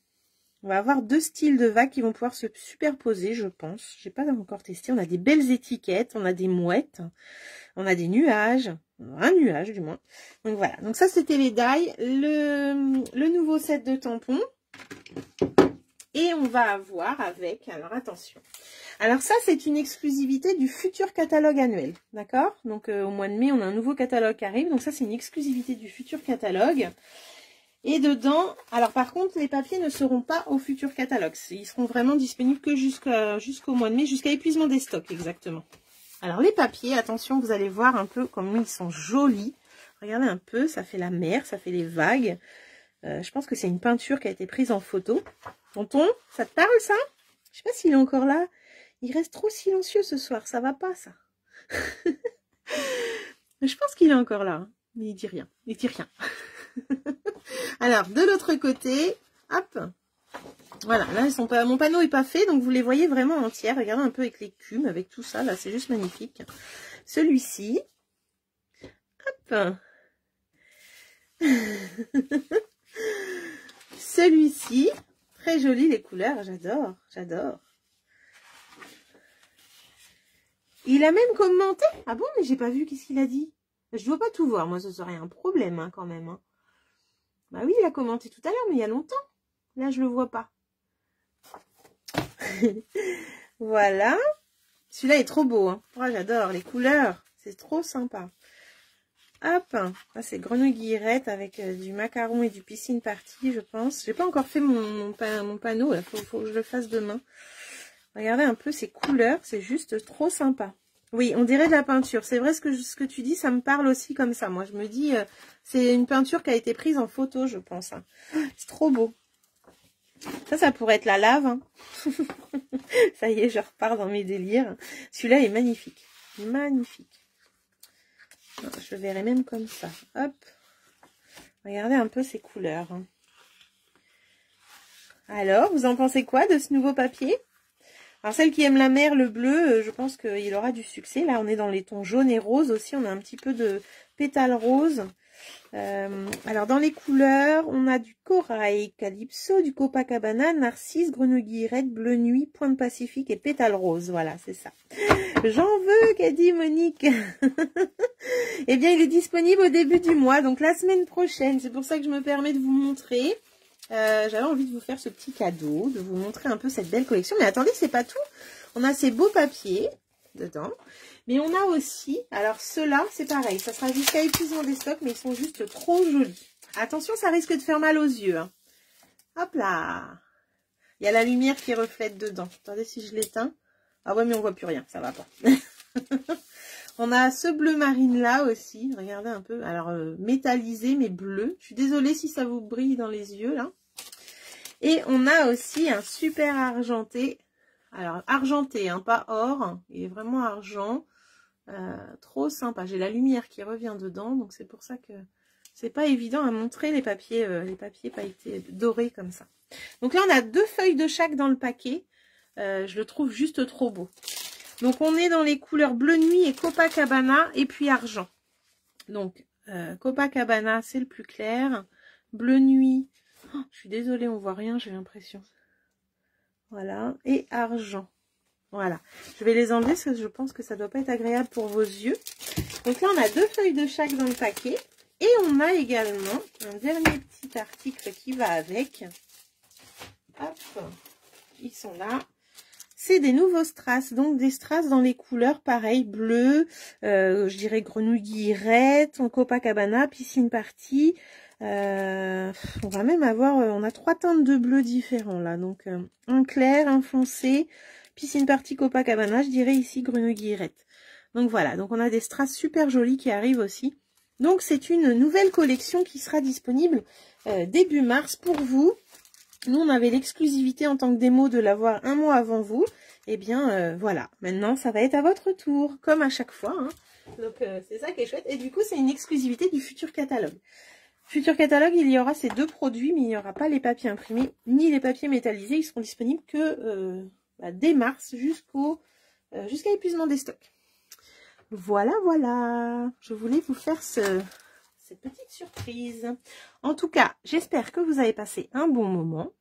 On va avoir 2 styles de vagues qui vont pouvoir se superposer, je pense. J'ai pas encore testé. On a des belles étiquettes, on a des mouettes, on a des nuages, un nuage du moins. Donc voilà. Donc ça, c'était les die, le nouveau set de tampons. Et on va avoir avec, alors attention. Alors ça, c'est une exclusivité du futur catalogue annuel, d'accord? Donc au mois de mai, on a un nouveau catalogue qui arrive. Donc ça, c'est une exclusivité du futur catalogue. Et dedans, alors par contre, les papiers ne seront pas au futur catalogue. Ils seront vraiment disponibles que jusqu'au mois de mai, jusqu'à épuisement des stocks, exactement. Alors les papiers, attention, vous allez voir un peu comme ils sont jolis. Regardez un peu, ça fait la mer, ça fait les vagues. Je pense que c'est une peinture qui a été prise en photo. Tonton, ça te parle ça? Je sais pas s'il est encore là. Il reste trop silencieux ce soir, ça va pas ça. Je pense qu'il est encore là, hein. Mais il dit rien, il dit rien. Alors, de l'autre côté, hop, voilà, là, ils sont pas, mon panneau est pas fait, donc vous les voyez vraiment entières. Regardez un peu avec l'écume, avec tout ça, là, c'est juste magnifique. Celui-ci, hop, celui-ci, très joli les couleurs, j'adore, j'adore. Il a même commenté. Ah bon, mais j'ai pas vu, qu'est-ce qu'il a dit? Je dois pas tout voir, moi, ce serait un problème, hein, quand même, hein. Bah oui, il a commenté tout à l'heure, mais il y a longtemps. Là, je le vois pas. Voilà. Celui-là est trop beau, hein. Oh, j'adore les couleurs. C'est trop sympa. Hop. Ça, c'est grenouille guillerette avec du macaron et du piscine party, je pense. J'ai pas encore fait mon panneau. Il faut que je le fasse demain. Regardez un peu ces couleurs. C'est juste trop sympa. Oui, on dirait de la peinture. C'est vrai ce que tu dis, ça me parle aussi comme ça. Moi, je me dis, c'est une peinture qui a été prise en photo, je pense. Hein. C'est trop beau. Ça pourrait être la lave. Hein. Ça y est, je repars dans mes délires. Celui-là est magnifique. Magnifique. Je le verrai même comme ça. Hop. Regardez un peu ces couleurs. Hein. Alors, vous en pensez quoi de ce nouveau papier ? Alors, celle qui aime la mer, le bleu, je pense qu'il aura du succès. Là, on est dans les tons jaunes et roses aussi. On a un petit peu de pétales roses. Alors, dans les couleurs, on a du corail, calypso, du Copacabana, narcisse, grenouille guillerette, bleu nuit, pointe pacifique et pétales roses. Voilà, c'est ça. J'en veux, qu'a dit Monique. Eh bien, il est disponible au début du mois, donc la semaine prochaine. C'est pour ça que je me permets de vous montrer. J'avais envie de vous faire ce petit cadeau, de vous montrer un peu cette belle collection. Mais attendez, c'est pas tout. On a ces beaux papiers dedans. Mais on a aussi, alors ceux-là, c'est pareil. Ça sera jusqu'à épuisement des stocks, mais ils sont juste trop jolis. Attention, ça risque de faire mal aux yeux. Hein. Hop là. Il y a la lumière qui reflète dedans. Attendez si je l'éteins. Ah ouais, mais on voit plus rien. Ça va pas. On a ce bleu marine là aussi, regardez un peu, alors métallisé mais bleu. Je suis désolée si ça vous brille dans les yeux là. Et on a aussi un super argenté, alors argenté, hein, pas or, il est vraiment argent, trop sympa. J'ai la lumière qui revient dedans, donc c'est pour ça que c'est pas évident à montrer les papiers pailletés dorés comme ça. Donc là on a 2 feuilles de chaque dans le paquet, je le trouve juste trop beau. Donc, on est dans les couleurs bleu nuit et Copacabana et puis argent. Donc, Copacabana, c'est le plus clair. Bleu nuit, oh, je suis désolée, on voit rien, j'ai l'impression. Voilà, et argent. Voilà, je vais les enlever parce que je pense que ça doit pas être agréable pour vos yeux. Donc là, on a 2 feuilles de chaque dans le paquet. Et on a également un dernier petit article qui va avec. Hop, ils sont là. C'est des nouveaux strass, donc des strass dans les couleurs pareil, bleu, je dirais grenouille guillerette, en Copacabana, piscine party. On va même avoir, on a 3 teintes de bleu différents là, donc un clair, un foncé, piscine party Copacabana, je dirais ici grenouille guillerette. Donc voilà, donc on a des strass super jolis qui arrivent aussi. Donc c'est une nouvelle collection qui sera disponible début mars pour vous. Nous, on avait l'exclusivité en tant que démo de l'avoir un mois avant vous. Eh bien, voilà. Maintenant, ça va être à votre tour, comme à chaque fois. Hein. Donc, c'est ça qui est chouette. Et du coup, c'est une exclusivité du futur catalogue. Futur catalogue, il y aura ces 2 produits, mais il n'y aura pas les papiers imprimés, ni les papiers métallisés. Ils seront disponibles que dès mars jusqu'à épuisement des stocks. Voilà, voilà. Je voulais vous faire cette petite surprise. En tout cas, j'espère que vous avez passé un bon moment.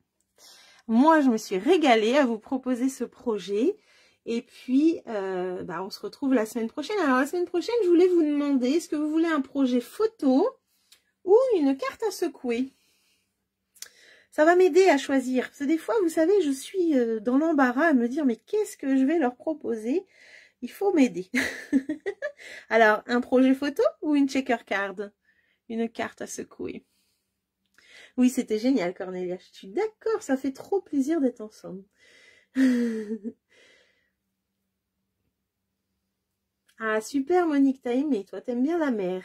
Moi, je me suis régalée à vous proposer ce projet. Et puis, on se retrouve la semaine prochaine. Alors, la semaine prochaine, je voulais vous demander, est-ce que vous voulez un projet photo ou une carte à secouer? Ça va m'aider à choisir. Parce que des fois, vous savez, je suis dans l'embarras à me dire, mais qu'est-ce que je vais leur proposer? Il faut m'aider. Alors, un projet photo ou une checker card? Une carte à secouer. Oui, c'était génial, Cornelia. Je suis d'accord, ça fait trop plaisir d'être ensemble. Ah, super, Monique, t'as aimé. Toi, t'aimes bien la mer.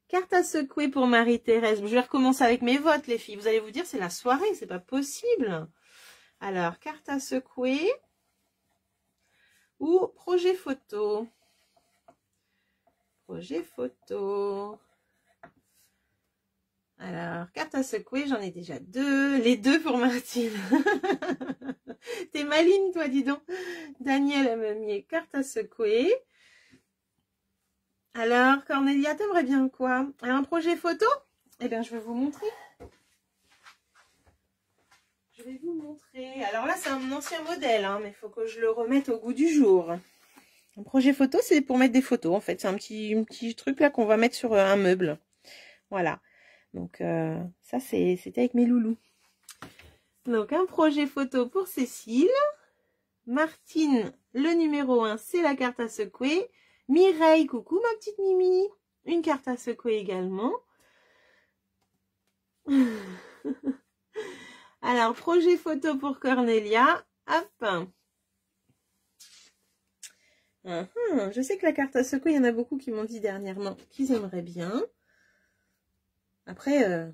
Carte à secouer pour Marie-Thérèse. Je vais recommencer avec mes votes, les filles. Vous allez vous dire, c'est la soirée, c'est pas possible. Alors, carte à secouer ou projet photo. Projet photo. Alors, carte à secouer, j'en ai déjà 2. Les 2 pour Martine. T'es maline, toi, dis donc. Daniel a mis carte à secouer. Alors, Cornelia, t'aimerais bien quoi? Un projet photo? Eh bien, je vais vous montrer. Je vais vous montrer. Alors là, c'est un ancien modèle, hein, mais il faut que je le remette au goût du jour. Un projet photo, c'est pour mettre des photos, en fait. C'est un petit truc là qu'on va mettre sur un meuble. Voilà. Donc, ça, c'était avec mes loulous. Donc, un projet photo pour Cécile. Martine, le numéro 1, c'est la carte à secouer. Mireille, coucou ma petite Mimi. Une carte à secouer également. Alors, projet photo pour Cornelia. Hop. Je sais que la carte à secouer, il y en a beaucoup qui m'ont dit dernièrement qu'ils aimeraient bien. Après,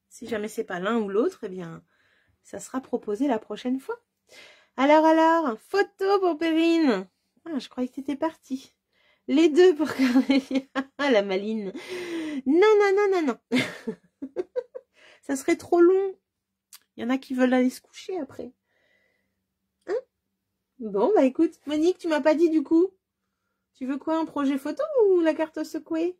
si jamais c'est pas l'un ou l'autre, eh bien, ça sera proposé la prochaine fois. Alors, photo pour Perrine. Ah, je croyais que t'étais partie. Les 2 pour Cornelia. Ah, la maline. Non. Ça serait trop long. Il y en a qui veulent aller se coucher après. Hein? Bon, bah écoute, Monique, tu m'as pas dit du coup. Tu veux quoi, un projet photo ou la carte à secouer?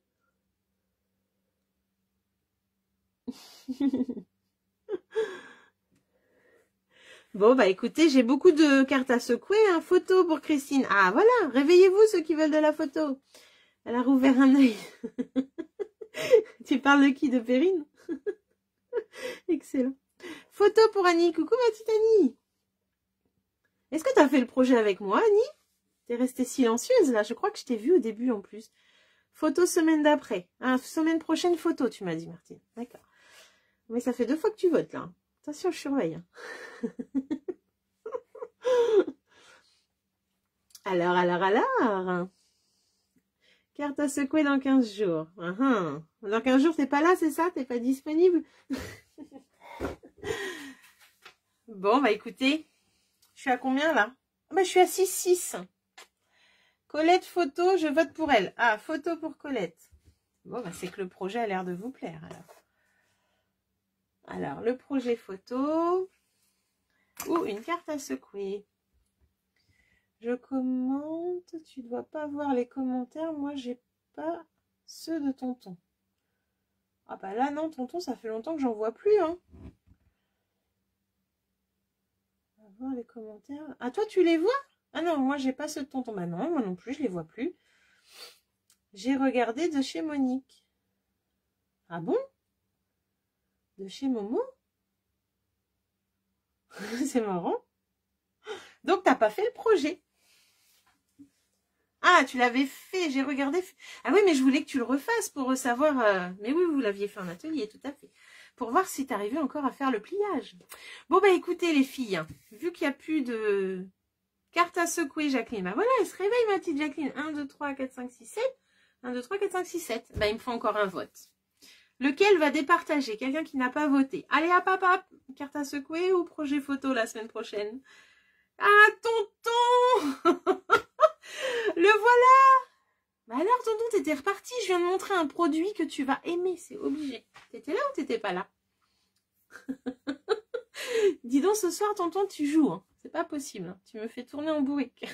Bon, bah écoutez, j'ai beaucoup de cartes à secouer. Hein. Photo pour Christine. Ah, voilà, réveillez-vous ceux qui veulent de la photo. Elle a rouvert un œil. Tu parles de qui? De Perrine? Excellent. Photo pour Annie. Coucou ma petite Annie. Est-ce que tu as fait le projet avec moi, Annie? T'es restée silencieuse là. Je crois que je t'ai vue au début en plus. Photo semaine d'après. Ah, semaine prochaine photo, tu m'as dit, Martine. D'accord. Mais ça fait 2 fois que tu votes là. Attention, je surveille. Alors. Carte à secouer dans 15 jours. Dans 15 jours, t'es pas là, c'est ça? T'es pas disponible? Bon, bah écoutez, je suis à combien là? Bah, je suis à 6-6. Colette photo, je vote pour elle. Ah, photo pour Colette. Bon, bah c'est que le projet a l'air de vous plaire alors. Alors, le projet photo ou une carte à secouer. Je commente, tu dois pas voir les commentaires. Moi, j'ai pas ceux de tonton. Ah bah là, non, tonton, ça fait longtemps que j'en vois plus, hein. On va voir les commentaires. Ah, toi, tu les vois? Ah non, moi, j'ai pas ceux de tonton. Bah non, moi non plus, je les vois plus. J'ai regardé de chez Monique. Ah bon? De chez Momo? C'est marrant. Donc, t'as pas fait le projet. Ah, tu l'avais fait, j'ai regardé. Ah oui, mais je voulais que tu le refasses pour savoir... Mais oui, vous l'aviez fait en atelier, tout à fait. Pour voir si tu arrivais encore à faire le pliage. Bon, bah écoutez les filles, vu qu'il n'y a plus de carte à secouer, Jacqueline. Bah voilà, elle se réveille ma petite Jacqueline. 1, 2, 3, 4, 5, 6, 7. 1, 2, 3, 4, 5, 6, 7. Bah il me faut encore un vote. Lequel va départager? Quelqu'un qui n'a pas voté. Allez, hop. Carte à secouer ou projet photo la semaine prochaine? Ah, tonton. Le voilà. Bah alors, tonton, t'étais reparti. Je viens de montrer un produit que tu vas aimer, c'est obligé. T'étais là ou t'étais pas là? Dis donc, ce soir, tonton, tu joues. Hein. C'est pas possible. Hein. Tu me fais tourner en bourrique.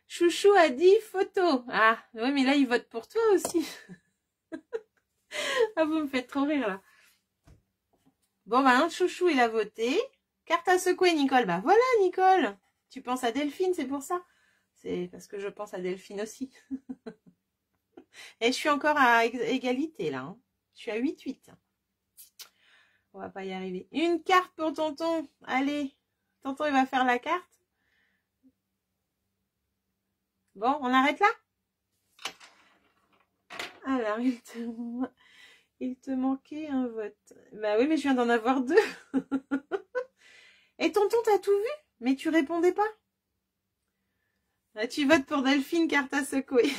Chouchou a dit photo. Ah, ouais, mais là, il vote pour toi aussi. Ah, vous me faites trop rire, là. Bon, bah, Chouchou, il a voté. Carte à secouer, Nicole. Bah, voilà, Nicole. Tu penses à Delphine, c'est pour ça. C'est parce que je pense à Delphine aussi. Et je suis encore à égalité, là. Hein. Je suis à 8-8. On va pas y arriver. Une carte pour tonton. Allez. Tonton, il va faire la carte. Bon, on arrête là? Alors, il te manquait un vote. Bah oui, mais je viens d'en avoir 2. Et tonton, t'as tout vu? Mais tu répondais pas. Là, tu votes pour Delphine, carte à secouer.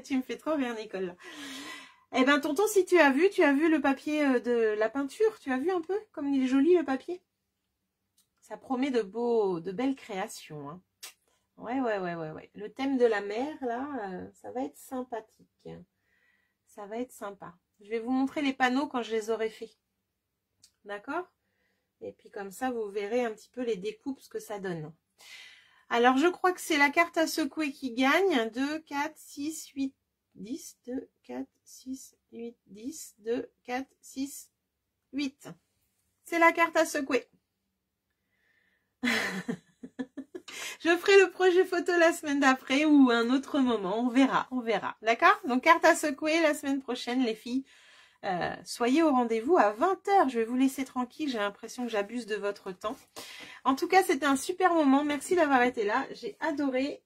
Tu me fais trop rire, Nicole. Eh ben, tonton, si tu as vu le papier de la peinture. Tu as vu un peu comme il est joli, le papier? Ça promet de belles créations. Hein. Ouais. Le thème de la mer, là, ça va être sympathique. Ça va être sympa. Je vais vous montrer les panneaux quand je les aurai faits. D'accord? Et puis comme ça, vous verrez un petit peu les découpes, ce que ça donne. Alors, je crois que c'est la carte à secouer qui gagne. 2, 4, 6, 8, 10. 2, 4, 6, 8, 10. 2, 4, 6, 8. C'est la carte à secouer. Je ferai le projet photo la semaine d'après ou un autre moment. On verra. D'accord? Donc, carte à secouer la semaine prochaine, les filles. Soyez au rendez-vous à 20 h. Je vais vous laisser tranquille. J'ai l'impression que j'abuse de votre temps. En tout cas, c'était un super moment. Merci d'avoir été là. J'ai adoré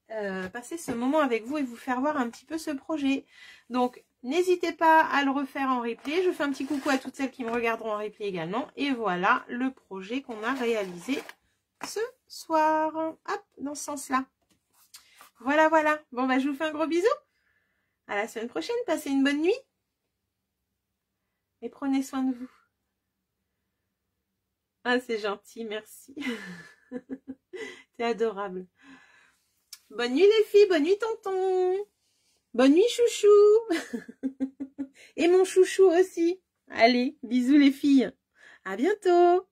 passer ce moment avec vous et vous faire voir un petit peu ce projet. Donc, n'hésitez pas à le refaire en replay. Je fais un petit coucou à toutes celles qui me regarderont en replay également. Et voilà le projet qu'on a réalisé ce soir. Hop, dans ce sens-là. Voilà. Bon, bah, je vous fais un gros bisou. À la semaine prochaine. Passez une bonne nuit. Et prenez soin de vous. Ah, c'est gentil, merci. T'es adorable. Bonne nuit les filles, bonne nuit tonton. Bonne nuit chouchou. Et mon chouchou aussi. Allez, bisous les filles. À bientôt.